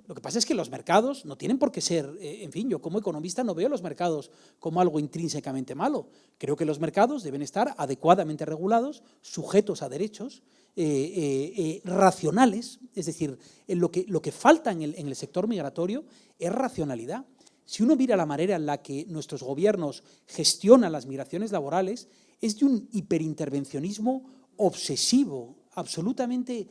Lo que pasa es que los mercados no tienen por qué ser, en fin, yo como economista no veo los mercados como algo intrínsecamente malo. Creo que los mercados deben estar adecuadamente regulados, sujetos a derechos racionales, es decir, lo que falta en el sector migratorio es racionalidad. Si uno mira la manera en la que nuestros gobiernos gestionan las migraciones laborales, es de un hiperintervencionismo obsesivo, absolutamente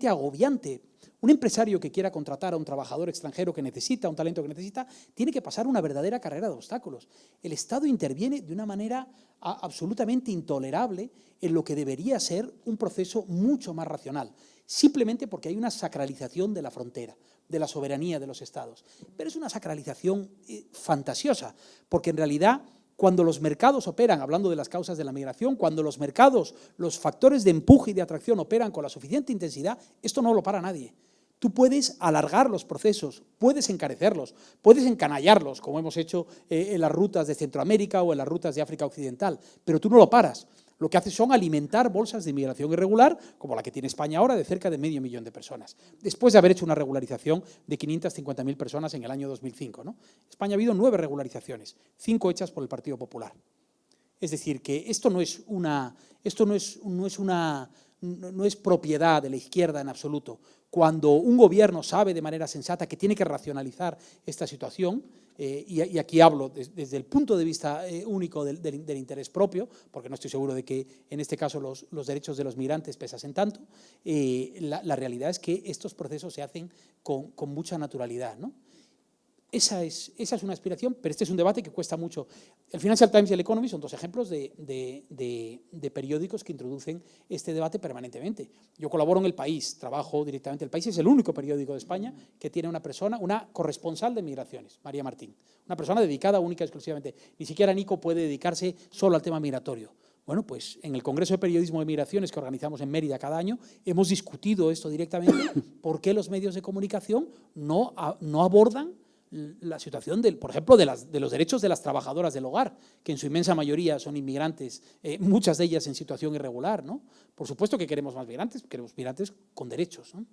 agobiante. Un empresario que quiera contratar a un trabajador extranjero que necesita, un talento que necesita, tiene que pasar una verdadera carrera de obstáculos. El Estado interviene de una manera absolutamente intolerable en lo que debería ser un proceso mucho más racional, simplemente porque hay una sacralización de la frontera, de la soberanía de los Estados. Pero es una sacralización fantasiosa, porque en realidad, cuando los mercados operan, hablando de las causas de la migración, cuando los mercados, los factores de empuje y de atracción operan con la suficiente intensidad, esto no lo para nadie. Tú puedes alargar los procesos, puedes encarecerlos, puedes encanallarlos, como hemos hecho en las rutas de Centroamérica o en las rutas de África Occidental, pero tú no lo paras. Lo que haces son alimentar bolsas de inmigración irregular, como la que tiene España ahora, de cerca de 500.000 de personas, después de haber hecho una regularización de 550.000 personas en el año 2005, ¿no? España ha habido 9 regularizaciones, 5 hechas por el Partido Popular. Es decir, que esto no es propiedad de la izquierda en absoluto. Cuando un gobierno sabe de manera sensata que tiene que racionalizar esta situación, y aquí hablo desde el punto de vista único del interés propio, porque no estoy seguro de que en este caso los derechos de los migrantes pesasen tanto, la realidad es que estos procesos se hacen con mucha naturalidad, ¿no? Esa es una aspiración, pero este es un debate que cuesta mucho. El Financial Times y el Economist son 2 ejemplos de periódicos que introducen este debate permanentemente. Yo colaboro en El País, trabajo directamente. El País es el único periódico de España que tiene una corresponsal de migraciones, María Martín, una persona dedicada única y exclusivamente. Ni siquiera Nico puede dedicarse solo al tema migratorio, Bueno, pues en el Congreso de Periodismo de Migraciones que organizamos en Mérida cada año, hemos discutido esto directamente, por qué los medios de comunicación no abordan la situación, por ejemplo, de los derechos de las trabajadoras del hogar, que en su inmensa mayoría son inmigrantes, muchas de ellas en situación irregular, ¿no? Por supuesto que queremos más migrantes, queremos migrantes con derechos, ¿no?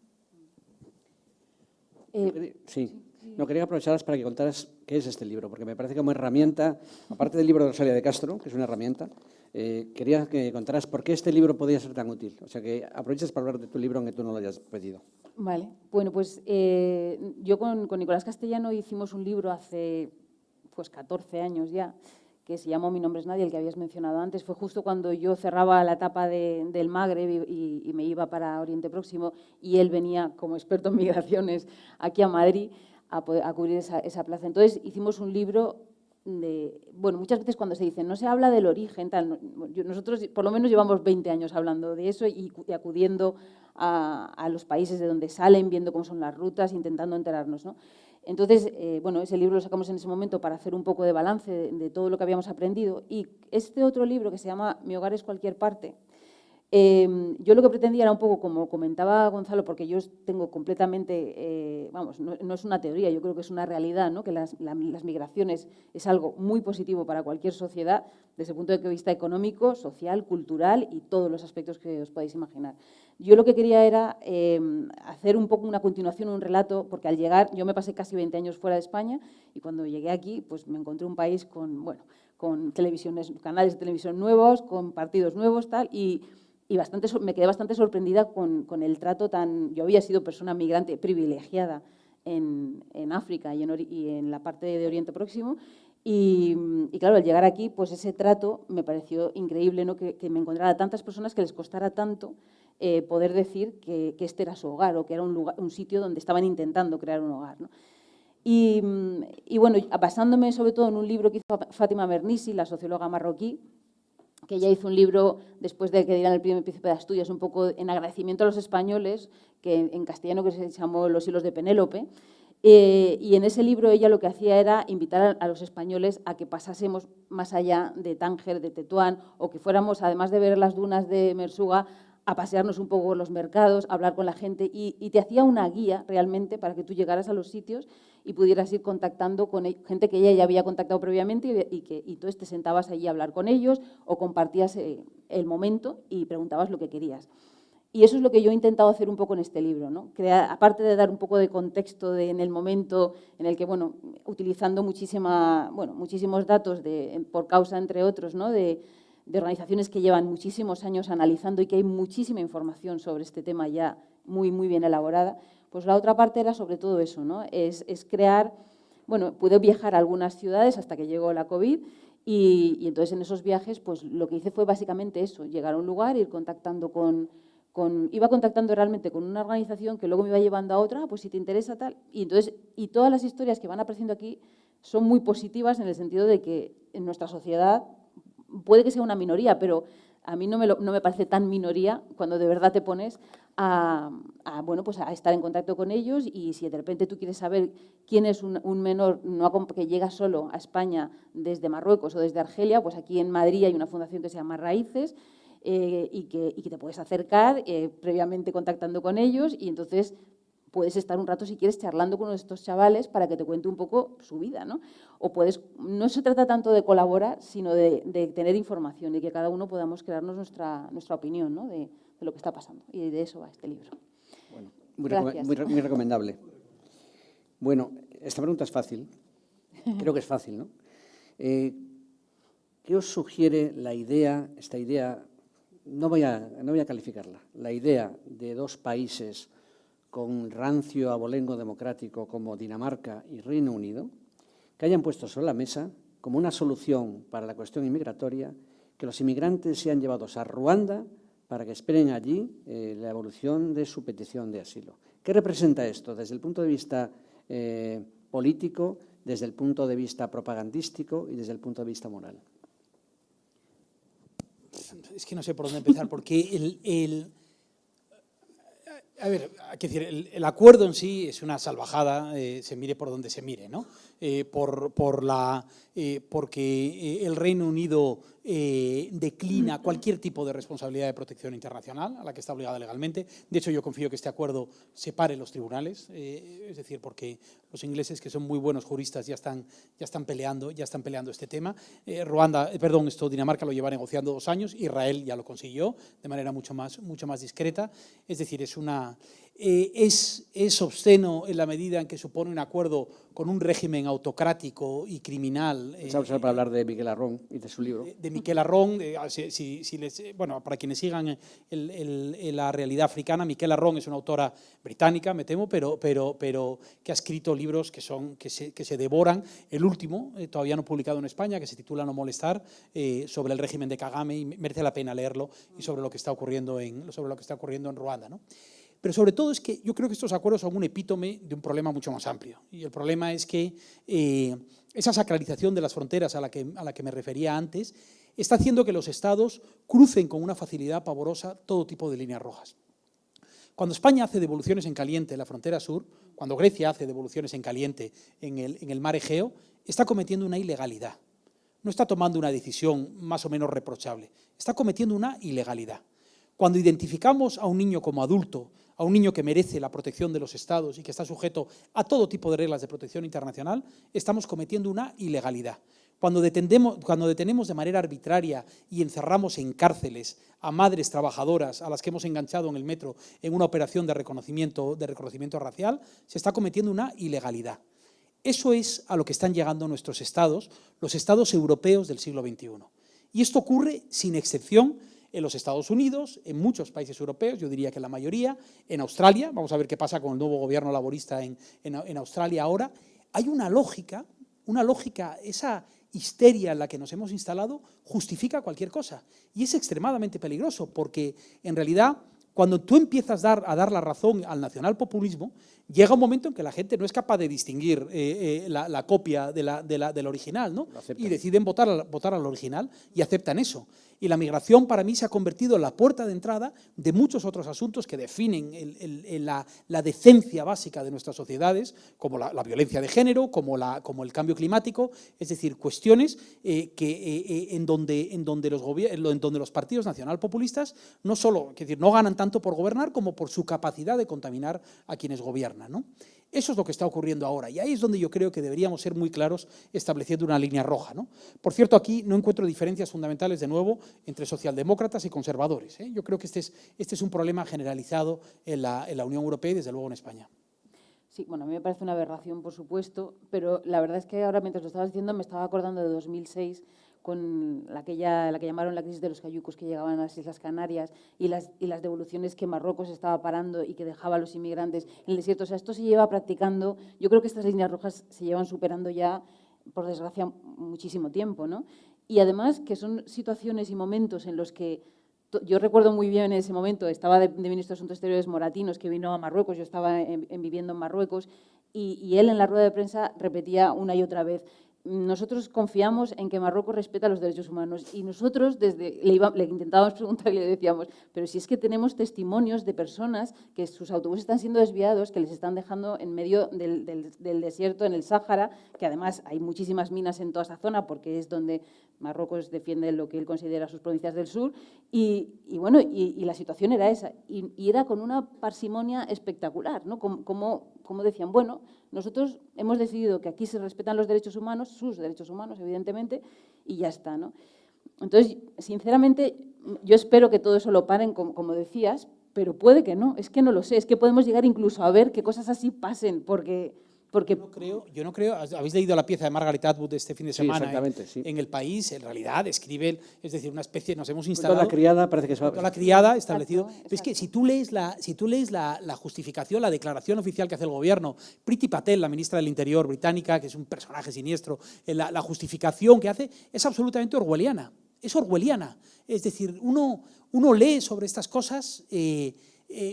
Sí, no, quería aprovecharlas para que contaras qué es este libro, porque me parece que como herramienta, aparte del libro de Rosalía de Castro, que es una herramienta, quería que contaras por qué este libro podía ser tan útil. O sea, que aproveches para hablar de tu libro aunque tú no lo hayas pedido. Vale, bueno, pues yo con Nicolás Castellano hicimos un libro hace pues 14 años ya, que se llamó Mi nombre es nadie, el que habías mencionado antes. Fue justo cuando yo cerraba la etapa del Magreb y me iba para Oriente Próximo, y él venía como experto en migraciones aquí a Madrid a cubrir esa plaza. Entonces hicimos un libro bueno, muchas veces cuando se dice no se habla del origen, tal, nosotros por lo menos llevamos 20 años hablando de eso y acudiendo a los países de donde salen, viendo cómo son las rutas, intentando enterarnos, ¿no? Entonces, bueno, ese libro lo sacamos en ese momento para hacer un poco de balance de todo lo que habíamos aprendido, y este otro libro que se llama Mi hogar es cualquier parte, yo lo que pretendía era un poco, como comentaba Gonzalo, porque yo tengo completamente, vamos, no es una teoría, yo creo que es una realidad, ¿no? Que las migraciones es algo muy positivo para cualquier sociedad desde el punto de vista económico, social, cultural y todos los aspectos que os podáis imaginar. Yo lo que quería era hacer un poco una continuación, un relato, porque al llegar, yo me pasé casi 20 años fuera de España y cuando llegué aquí pues me encontré un país con, bueno, con canales de televisión nuevos, con partidos nuevos, tal, y me quedé bastante sorprendida con el trato tan... Yo había sido persona migrante privilegiada en África y en la parte de Oriente Próximo, y claro, al llegar aquí, pues ese trato me pareció increíble, ¿no? Que me encontrara tantas personas que les costara tanto poder decir que este era su hogar o que era un sitio donde estaban intentando crear un hogar, ¿no? Y bueno, basándome sobre todo en un libro que hizo Fátima Mernissi, la socióloga marroquí, que ella hizo un libro después de que dieran el Primer Príncipe de Asturias, un poco en agradecimiento a los españoles, que en castellano que se llamó Los hilos de Penélope, y en ese libro ella lo que hacía era invitar a los españoles a que pasásemos más allá de Tánger, de Tetuán, o que fuéramos, además de ver las dunas de Mersuga, a pasearnos un poco por los mercados, a hablar con la gente, y te hacía una guía realmente para que tú llegaras a los sitios y pudieras ir contactando con gente que ella ya había contactado previamente, y entonces te sentabas allí a hablar con ellos o compartías el momento y preguntabas lo que querías. Y eso es lo que yo he intentado hacer un poco en este libro, ¿no? Aparte de dar un poco de contexto en el momento en el que, bueno, utilizando muchísimos datos por causa, entre otros, ¿no? de organizaciones que llevan muchísimos años analizando y que hay muchísima información sobre este tema ya muy, muy bien elaborada, pues la otra parte era sobre todo eso, ¿no? Es crear, bueno, pude viajar a algunas ciudades hasta que llegó la COVID y entonces en esos viajes pues lo que hice fue básicamente eso, llegar a un lugar, ir contactando iba contactando realmente con una organización que luego me iba llevando a otra, pues si te interesa tal, y todas las historias que van apareciendo aquí son muy positivas en el sentido de que en nuestra sociedad puede que sea una minoría, pero a mí no me parece tan minoría cuando de verdad te pones bueno, pues a estar en contacto con ellos, y si de repente tú quieres saber quién es un menor que llega solo a España desde Marruecos o desde Argelia, pues aquí en Madrid hay una fundación que se llama Raíces, y que te puedes acercar previamente contactando con ellos, y entonces puedes estar un rato, si quieres, charlando con uno de estos chavales para que te cuente un poco su vida, ¿no? No se trata tanto de colaborar, sino de tener información y que cada uno podamos crearnos nuestra opinión, ¿no? de lo que está pasando. Y de eso va este libro. Bueno, muy recomendable. Bueno, esta pregunta es fácil. Creo que es fácil, ¿no? ¿Qué os sugiere esta idea, no voy a calificarla, la idea de dos países con rancio abolengo democrático como Dinamarca y Reino Unido, que hayan puesto sobre la mesa como una solución para la cuestión inmigratoria que los inmigrantes sean llevados a Ruanda para que esperen allí la evolución de su petición de asilo? ¿Qué representa esto desde el punto de vista político, desde el punto de vista propagandístico y desde el punto de vista moral? Es que no sé por dónde empezar, porque A ver, hay que decir, el acuerdo en sí es una salvajada, se mire por donde se mire, ¿no? Porque el Reino Unido declina cualquier tipo de responsabilidad de protección internacional a la que está obligada legalmente. De hecho, yo confío que este acuerdo separe los tribunales, es decir, porque los ingleses, que son muy buenos juristas, ya están peleando este tema. Dinamarca lo lleva negociando 2 años, Israel ya lo consiguió de manera mucho más discreta. Es decir, es obsceno en la medida en que supone un acuerdo con un régimen autocrático y criminal. Pensaba para hablar de Miquel Arrón y de su libro. De Miquel Arrón, para quienes sigan la realidad africana, Miquel Arrón es una autora británica, me temo, pero que ha escrito libros que se devoran. El último, todavía no publicado en España, que se titula No molestar, sobre el régimen de Kagame, y merece la pena leerlo, y sobre lo que está ocurriendo en Ruanda, ¿no? Pero sobre todo es que yo creo que estos acuerdos son un epítome de un problema mucho más amplio. Y el problema es que esa sacralización de las fronteras a la que me refería antes está haciendo que los estados crucen con una facilidad pavorosa todo tipo de líneas rojas. Cuando España hace devoluciones en caliente en la frontera sur, cuando Grecia hace devoluciones en caliente en el mar Egeo, está cometiendo una ilegalidad. No está tomando una decisión más o menos reprochable, está cometiendo una ilegalidad. Cuando identificamos a un niño como adulto, a un niño que merece la protección de los estados y que está sujeto a todo tipo de reglas de protección internacional, estamos cometiendo una ilegalidad. Cuando detenemos de manera arbitraria y encerramos en cárceles a madres trabajadoras a las que hemos enganchado en el metro en una operación de reconocimiento racial, se está cometiendo una ilegalidad. Eso es a lo que están llegando nuestros estados, los estados europeos del siglo XXI. Y esto ocurre sin excepción en los Estados Unidos, en muchos países europeos, yo diría que la mayoría, en Australia, vamos a ver qué pasa con el nuevo gobierno laborista en Australia ahora. Hay una lógica, esa histeria en la que nos hemos instalado justifica cualquier cosa. Y es extremadamente peligroso, porque en realidad, cuando tú empiezas a dar la razón al nacionalpopulismo, llega un momento en que la gente no es capaz de distinguir la copia del original, ¿no? Y deciden votar al original y aceptan eso. Y la migración para mí se ha convertido en la puerta de entrada de muchos otros asuntos que definen la decencia básica de nuestras sociedades, como la violencia de género, como el cambio climático, es decir, cuestiones en donde los partidos nacionalpopulistas no solo, no ganan tanto por gobernar como por su capacidad de contaminar a quienes gobiernan, ¿no? Eso es lo que está ocurriendo ahora, y ahí es donde yo creo que deberíamos ser muy claros estableciendo una línea roja, ¿no? Por cierto, aquí no encuentro diferencias fundamentales, de nuevo, entre socialdemócratas y conservadores, ¿eh? Yo creo que este es un problema generalizado en la Unión Europea y, desde luego, en España. Sí, bueno, a mí me parece una aberración, por supuesto, pero la verdad es que ahora, mientras lo estabas diciendo, me estaba acordando de 2006, con la que llamaron la crisis de los cayucos que llegaban a las Islas Canarias y las devoluciones que Marruecos estaba parando y que dejaba a los inmigrantes en el desierto. O sea, esto se lleva practicando. Yo creo que estas líneas rojas se llevan superando ya, por desgracia, muchísimo tiempo, ¿no? Y además que son situaciones y momentos en los que yo recuerdo muy bien en ese momento, estaba de ministro de Asuntos Exteriores Moratinos, que vino a Marruecos, yo estaba viviendo en Marruecos, y él en la rueda de prensa repetía una y otra vez: nosotros confiamos en que Marruecos respeta los derechos humanos. Y nosotros le intentábamos preguntar y le decíamos: pero si es que tenemos testimonios de personas que sus autobuses están siendo desviados, que les están dejando en medio del desierto, en el Sáhara, que además hay muchísimas minas en toda esa zona, porque es donde Marruecos defiende lo que él considera sus provincias del sur, y la situación era esa, y era con una parsimonia espectacular, ¿no? Como decían, bueno, nosotros hemos decidido que aquí se respetan los derechos humanos, sus derechos humanos, evidentemente, y ya está, ¿no? Entonces, sinceramente, yo espero que todo eso lo paren, como decías, pero puede que no, es que no lo sé, es que podemos llegar incluso a ver que cosas así pasen, porque Yo no creo, habéis leído la pieza de Margaret Atwood de este fin de semana sí. En El País, en realidad escribe, es decir, una especie, nos hemos instalado… Toda la criada parece que toda la criada establecido. Exacto. Pero es que si tú lees la justificación, la declaración oficial que hace el gobierno, Priti Patel, la ministra del Interior británica, que es un personaje siniestro, la justificación que hace es absolutamente orwelliana, es orwelliana. Es decir, uno lee sobre estas cosas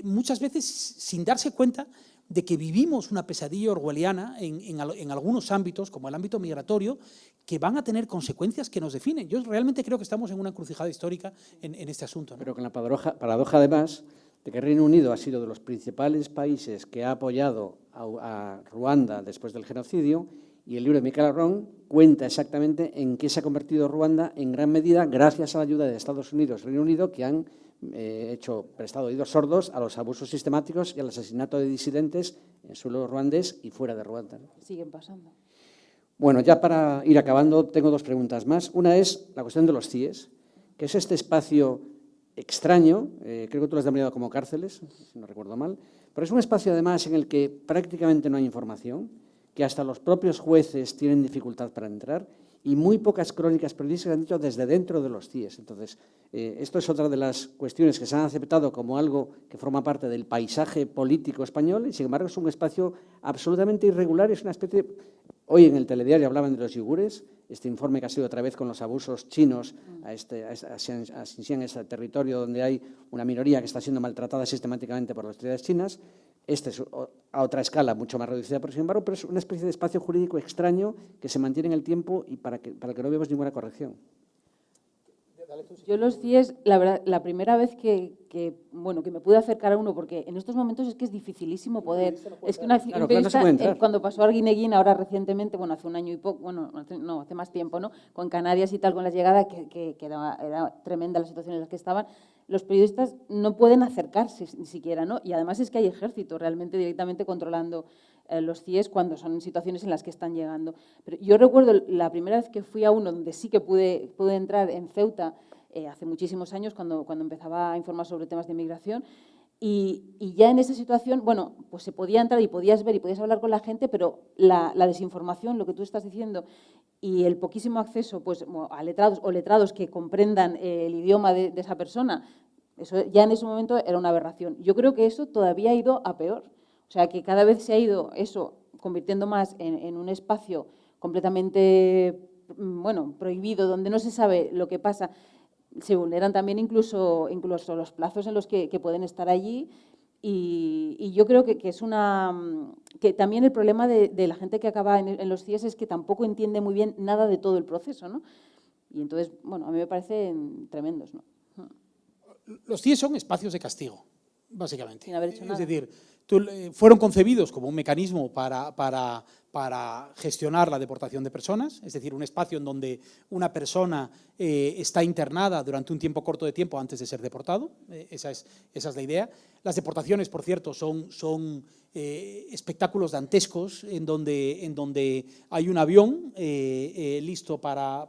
muchas veces sin darse cuenta de que vivimos una pesadilla orwelliana en algunos ámbitos, como el ámbito migratorio, que van a tener consecuencias que nos definen. Yo realmente creo que estamos en una encrucijada histórica en este asunto, ¿no? Pero con la paradoja además, de de que Reino Unido ha sido de los principales países que ha apoyado a Ruanda después del genocidio, y el libro de Michael Arron cuenta exactamente en qué se ha convertido Ruanda en gran medida gracias a la ayuda de Estados Unidos y Reino Unido, que han prestado oídos sordos a los abusos sistemáticos y al asesinato de disidentes en suelo ruandés y fuera de Ruanda, ¿no? Siguen pasando. Bueno, ya para ir acabando, tengo dos preguntas más. Una es la cuestión de los CIEs, que es este espacio extraño, creo que tú lo has denominado como cárceles, si no recuerdo mal, pero es un espacio además en el que prácticamente no hay información, que hasta los propios jueces tienen dificultad para entrar, y muy pocas crónicas periodísticas se han dicho desde dentro de los CIEs. Entonces, esto es otra de las cuestiones que se han aceptado como algo que forma parte del paisaje político español, y sin embargo es un espacio absolutamente irregular, es una especie... Hoy en el telediario hablaban de los yugures, este informe que ha sido otra vez con los abusos chinos a Xinjiang, este territorio donde hay una minoría que está siendo maltratada sistemáticamente por las autoridades chinas. Este es a otra escala mucho más reducida, por sin embargo, pero es una especie de espacio jurídico extraño que se mantiene en el tiempo y para que no vemos ninguna corrección. Yo los CIEs, la verdad, la primera vez que me pude acercar a uno, porque en estos momentos es que es dificilísimo poder... Es que un periodista, cuando pasó a Arguineguín, ahora recientemente, bueno, hace un año y poco, bueno, no, hace más tiempo, ¿no? Con Canarias y tal, con la llegada, que era tremenda la situación en la que estaban, los periodistas no pueden acercarse ni siquiera, ¿no? Y además es que hay ejército realmente directamente controlando los CIEs cuando son situaciones en las que están llegando. Pero yo recuerdo la primera vez que fui a uno donde sí que pude entrar en Ceuta, hace muchísimos años, cuando empezaba a informar sobre temas de inmigración, y ya en esa situación, bueno, pues se podía entrar y podías ver y podías hablar con la gente, pero la desinformación, lo que tú estás diciendo, y el poquísimo acceso pues, a letrados o letrados que comprendan el idioma de esa persona, eso ya en ese momento era una aberración. Yo creo que eso todavía ha ido a peor. O sea, que cada vez se ha ido eso convirtiendo más en un espacio completamente, bueno, prohibido, donde no se sabe lo que pasa. Se vulneran también incluso los plazos en los que pueden estar allí, y yo creo que es que también el problema de la gente que acaba en los CIEs es que tampoco entiende muy bien nada de todo el proceso, ¿no? Y entonces, bueno, a mí me parecen tremendos, ¿no? Los CIEs son espacios de castigo, básicamente. Sin haber hecho nada. Es decir, fueron concebidos como un mecanismo para gestionar la deportación de personas, es decir, un espacio en donde una persona está internada durante un tiempo corto de tiempo antes de ser deportado. Esa es la idea. Las deportaciones, por cierto, son espectáculos dantescos en donde hay un avión listo para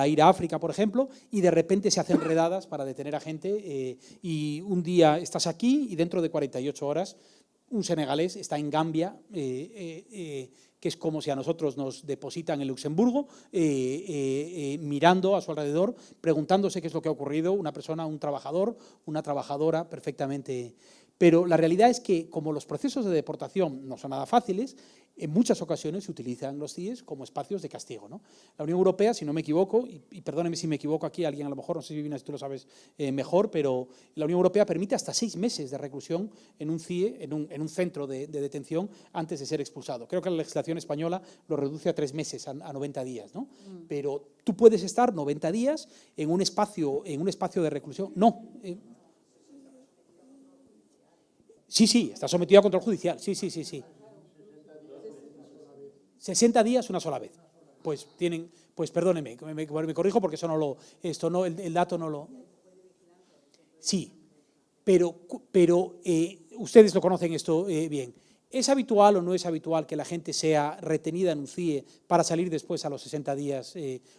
ir a África, por ejemplo, y de repente se hacen redadas para detener a gente, y un día estás aquí y dentro de 48 horas un senegalés está en Gambia, que es como si a nosotros nos depositan en Luxemburgo, mirando a su alrededor, preguntándose qué es lo que ha ocurrido, una persona, un trabajador, una trabajadora perfectamente. Pero la realidad es que, como los procesos de deportación no son nada fáciles, en muchas ocasiones se utilizan los CIEs como espacios de castigo, ¿no? La Unión Europea, si no me equivoco, y perdóneme si me equivoco aquí, alguien a lo mejor, no sé si Viviana, tú lo sabes mejor, pero la Unión Europea permite hasta 6 meses de reclusión en un CIE, en un centro de detención, antes de ser expulsado. Creo que la legislación española lo reduce a 3 meses, a 90 días, ¿no? Pero tú puedes estar 90 días en un espacio de reclusión. No. Sí, está sometido a control judicial. Sí. 60 días una sola vez. Pues perdóneme, me corrijo porque el dato no lo... Sí, pero ustedes lo conocen esto bien. ¿Es habitual o no es habitual que la gente sea retenida en un CIE para salir después a los 60 días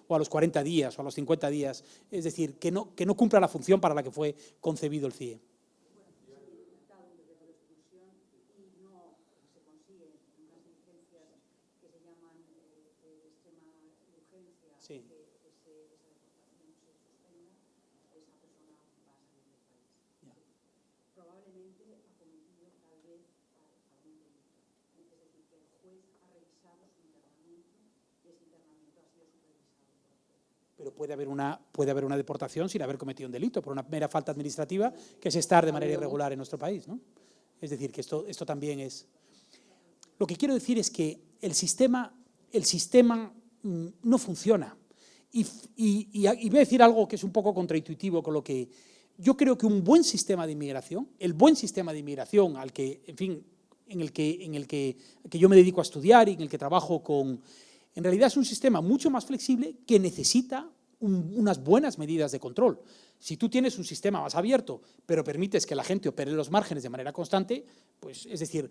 o a los 40 días o a los 50 días? Es decir, que no cumpla la función para la que fue concebido el CIE. Sí. Probablemente ha cometido tal vez algún delito. Es decir, que el juez ha revisado su internamiento y ese internamiento ha sido supervisado por el juez. Pero puede haber una deportación sin haber cometido un delito, por una mera falta administrativa, que es estar de manera irregular en nuestro país, ¿no? Es decir, que esto también es... Lo que quiero decir es que el sistema no funciona. Y voy a decir algo que es un poco contraintuitivo con lo que Yo creo que un buen sistema de inmigración, el buen sistema de inmigración al que, en fin, en el que yo me dedico a estudiar y en el que trabajo en realidad es un sistema mucho más flexible que necesita unas buenas medidas de control. Si tú tienes un sistema más abierto, pero permites que la gente opere en los márgenes de manera constante, pues es decir,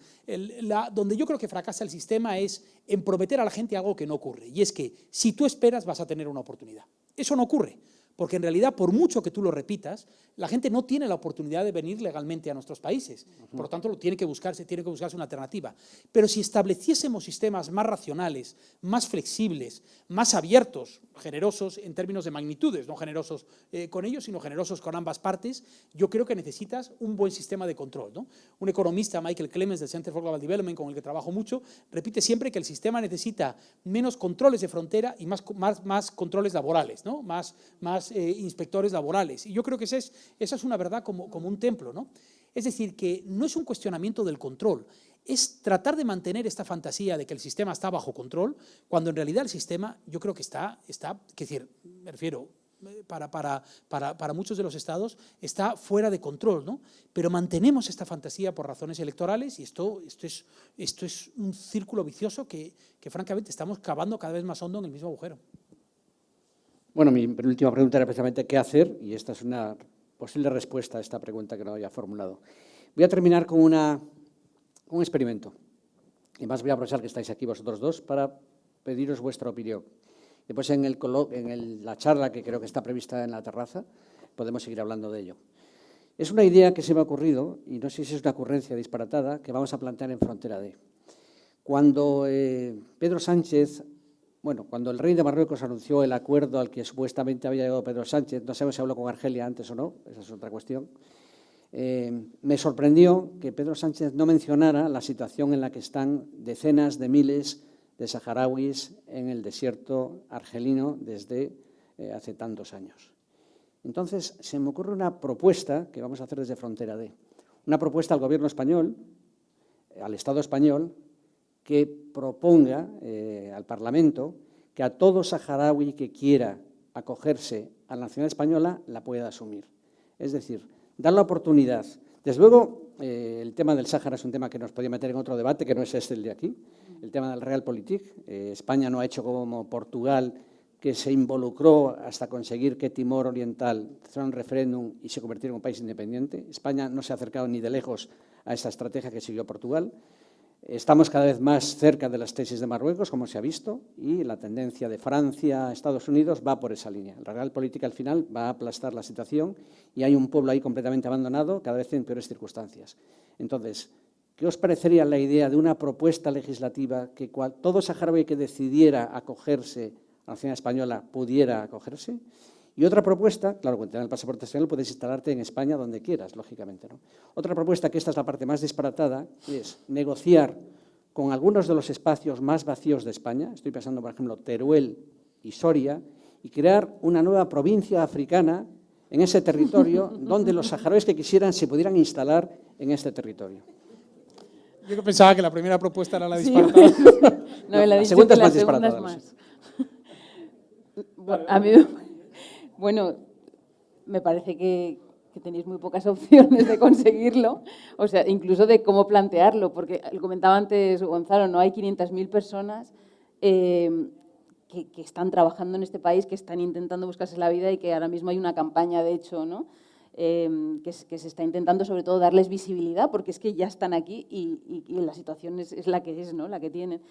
donde yo creo que fracasa el sistema es en prometer a la gente algo que no ocurre. Y es que si tú esperas vas a tener una oportunidad. Eso no ocurre. Porque en realidad, por mucho que tú lo repitas, la gente no tiene la oportunidad de venir legalmente a nuestros países. Por lo tanto, tiene que buscarse una alternativa. Pero si estableciésemos sistemas más racionales, más flexibles, más abiertos, generosos en términos de magnitudes, no generosos con ellos, sino generosos con ambas partes, yo creo que necesitas un buen sistema de control, ¿no? Un economista, Michael Clemens, del Center for Global Development, con el que trabajo mucho, repite siempre que el sistema necesita menos controles de frontera y más controles laborales, ¿no? Más inspectores laborales. Y yo creo que esa es una verdad como un templo, ¿no? Es decir, que no es un cuestionamiento del control, es tratar de mantener esta fantasía de que el sistema está bajo control, cuando en realidad el sistema yo creo que está es decir, me refiero, para muchos de los estados está fuera de control, ¿no? Pero mantenemos esta fantasía por razones electorales y esto es un círculo vicioso que francamente estamos cavando cada vez más hondo en el mismo agujero. Bueno, mi última pregunta era precisamente qué hacer, y esta es una posible respuesta a esta pregunta que no había formulado. Voy a terminar con un experimento. Y más voy a aprovechar que estáis aquí vosotros dos para pediros vuestra opinión. Después en la charla que creo que está prevista en la terraza podemos seguir hablando de ello. Es una idea que se me ha ocurrido, y no sé si es una ocurrencia disparatada, que vamos a plantear en Frontera D. Cuando Pedro Sánchez... Bueno, cuando el rey de Marruecos anunció el acuerdo al que supuestamente había llegado Pedro Sánchez, no sabemos si habló con Argelia antes o no, esa es otra cuestión, me sorprendió que Pedro Sánchez no mencionara la situación en la que están decenas de miles de saharauis en el desierto argelino desde hace tantos años. Entonces, se me ocurre una propuesta que vamos a hacer desde Frontera D, una propuesta al gobierno español, al Estado español, que proponga al Parlamento que a todo saharaui que quiera acogerse a la nacionalidad española la pueda asumir. Es decir, dar la oportunidad. Desde luego, el tema del Sáhara es un tema que nos podría meter en otro debate, que no es el de aquí, el tema del Realpolitik. España no ha hecho como Portugal, que se involucró hasta conseguir que Timor Oriental hiciera un referéndum y se convirtiera en un país independiente. España no se ha acercado ni de lejos a esa estrategia que siguió Portugal. Estamos cada vez más cerca de las tesis de Marruecos, como se ha visto, y la tendencia de Francia, Estados Unidos, va por esa línea. La Realpolitik al final va a aplastar la situación y hay un pueblo ahí completamente abandonado, cada vez en peores circunstancias. Entonces, ¿qué os parecería la idea de una propuesta legislativa que todo saharaui que decidiera acogerse a la nacionalidad española pudiera acogerse? Y otra propuesta, claro, cuando tengas el pasaporte español puedes instalarte en España donde quieras, lógicamente, ¿no? Otra propuesta, que esta es la parte más disparatada, es negociar con algunos de los espacios más vacíos de España, estoy pensando, por ejemplo, Teruel y Soria, y crear una nueva provincia africana en ese territorio donde los saharauis que quisieran se pudieran instalar en este territorio. Yo que pensaba que la primera propuesta era la disparatada. Sí, no, La segunda es más disparatada. Bueno, a mí... Bueno, me parece que tenéis muy pocas opciones de conseguirlo, o sea, incluso de cómo plantearlo, porque lo comentaba antes Gonzalo, no hay 500.000 personas que están trabajando en este país, que están intentando buscarse la vida y que ahora mismo hay una campaña, de hecho, ¿no? Que se está intentando sobre todo darles visibilidad, porque es que ya están aquí y la situación es la que es, ¿no? La que tienen.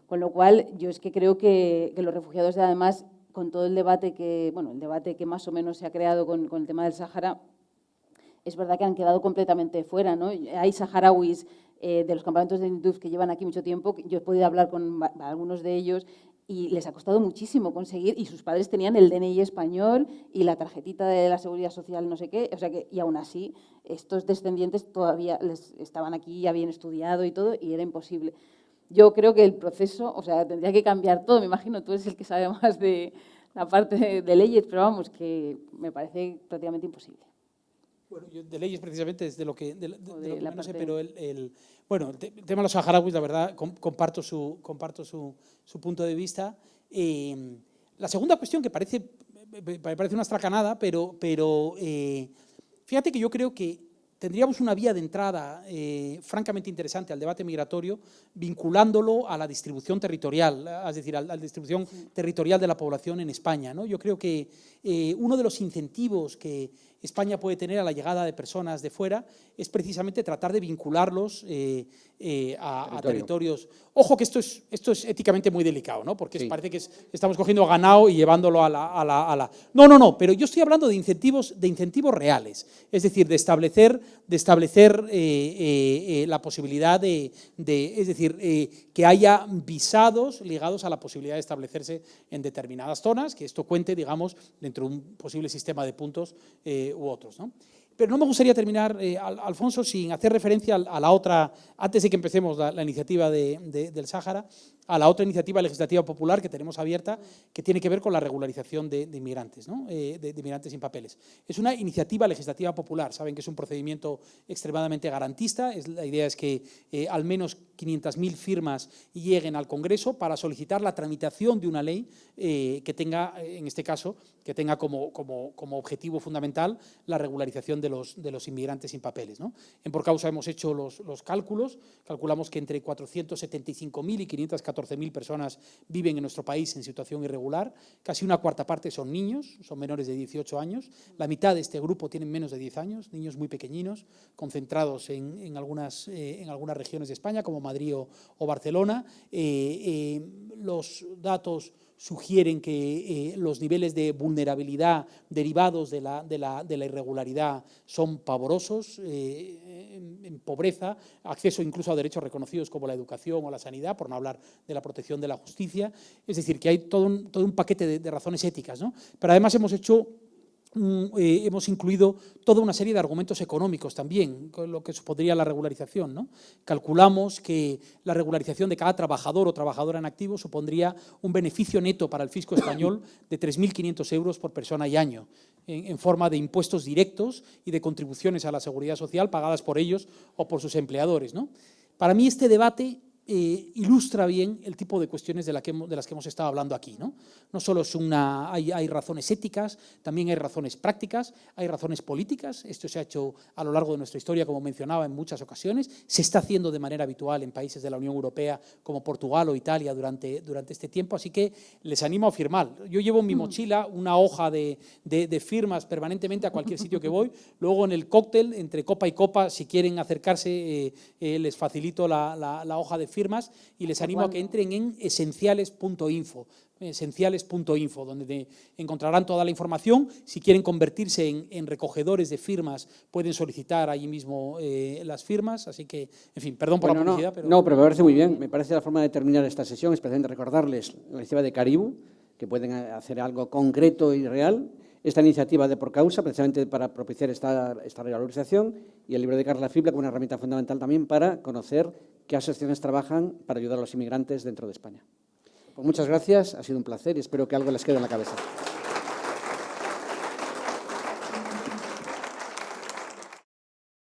Con lo cual, yo es que creo que los refugiados, además, con todo el debate que más o menos se ha creado con el tema del Sáhara, es verdad que han quedado completamente fuera, ¿no? Hay saharauis de los campamentos de Tindouf que llevan aquí mucho tiempo, yo he podido hablar con algunos de ellos y les ha costado muchísimo conseguir, y sus padres tenían el DNI español y la tarjetita de la Seguridad Social no sé qué, o sea que, y aún así estos descendientes todavía estaban aquí, ya habían estudiado y todo, y era imposible. Yo creo que el proceso, o sea, tendría que cambiar todo. Me imagino, tú eres el que sabe más de la parte de leyes, pero vamos, que me parece prácticamente imposible. Bueno, yo de leyes precisamente es de lo que no sé, pero el tema de los saharauis, la verdad, comparto su punto de vista. La segunda cuestión, que me parece una estracanada, pero Fíjate que yo creo que tendríamos una vía de entrada francamente interesante al debate migratorio, vinculándolo a la distribución territorial, es decir, a la distribución territorial de la población en España, ¿no? Yo creo que uno de los incentivos que España puede tener a la llegada de personas de fuera es precisamente tratar de vincularlos a territorios. Ojo que esto es éticamente muy delicado, ¿no? Porque Sí. parece que estamos cogiendo ganado y llevándolo a la... No, pero yo estoy hablando de incentivos reales, es decir, de establecer la posibilidad es decir, que haya visados ligados a la posibilidad de establecerse en determinadas zonas, que esto cuente, digamos, dentro de un posible sistema de puntos u otros, ¿no? Pero no me gustaría terminar, Alfonso, sin hacer referencia a la otra, antes de que empecemos la iniciativa del Sáhara, a la otra iniciativa legislativa popular que tenemos abierta, que tiene que ver con la regularización de inmigrantes, ¿no? De inmigrantes sin papeles. Es una iniciativa legislativa popular, saben que es un procedimiento extremadamente garantista, la idea es que al menos 500.000 firmas lleguen al Congreso para solicitar la tramitación de una ley que tenga, en este caso, que tenga como objetivo fundamental la regularización de los inmigrantes sin papeles, ¿no? En Por Causa hemos hecho los cálculos, calculamos que entre 475.000 y 514.000 personas viven en nuestro país en situación irregular, casi una cuarta parte son niños, son menores de 18 años, la mitad de este grupo tienen menos de 10 años, niños muy pequeñinos, concentrados en algunas regiones de España, como Madrid o Barcelona. Los datos sugieren que los niveles de vulnerabilidad derivados de la irregularidad son pavorosos, en pobreza, acceso incluso a derechos reconocidos como la educación o la sanidad, por no hablar de la protección de la justicia. Es decir, que hay todo un paquete de razones éticas, ¿no? Pero además hemos incluido toda una serie de argumentos económicos también, con lo que supondría la regularización, ¿no? Calculamos que la regularización de cada trabajador o trabajadora en activo supondría un beneficio neto para el fisco español de 3.500 euros por persona y año, en forma de impuestos directos y de contribuciones a la seguridad social pagadas por ellos o por sus empleadores, ¿no? Para mí este debate ilustra bien el tipo de cuestiones de las que hemos estado hablando aquí, ¿no? No solo hay razones éticas, también hay razones prácticas, hay razones políticas. Esto se ha hecho a lo largo de nuestra historia, como mencionaba, en muchas ocasiones. Se está haciendo de manera habitual en países de la Unión Europea como Portugal o Italia durante este tiempo, así que les animo a firmar. Yo llevo en mi mochila una hoja de firmas permanentemente a cualquier sitio que voy. Luego en el cóctel, entre copa y copa, si quieren acercarse, les facilito la hoja de firmas y les animo a que entren en esenciales.info, donde encontrarán toda la información. Si quieren convertirse en recogedores de firmas, pueden solicitar allí mismo las firmas. Así que, en fin, perdón por la publicidad. Pero me parece muy bien. Me parece la forma de terminar esta sesión, especialmente recordarles la iniciativa de Caribou, que pueden hacer algo concreto y real. Esta iniciativa de Por Causa, precisamente para propiciar esta revalorización, y el libro de Carla Fibla como una herramienta fundamental también para conocer qué asociaciones trabajan para ayudar a los inmigrantes dentro de España. Pues muchas gracias, ha sido un placer y espero que algo les quede en la cabeza.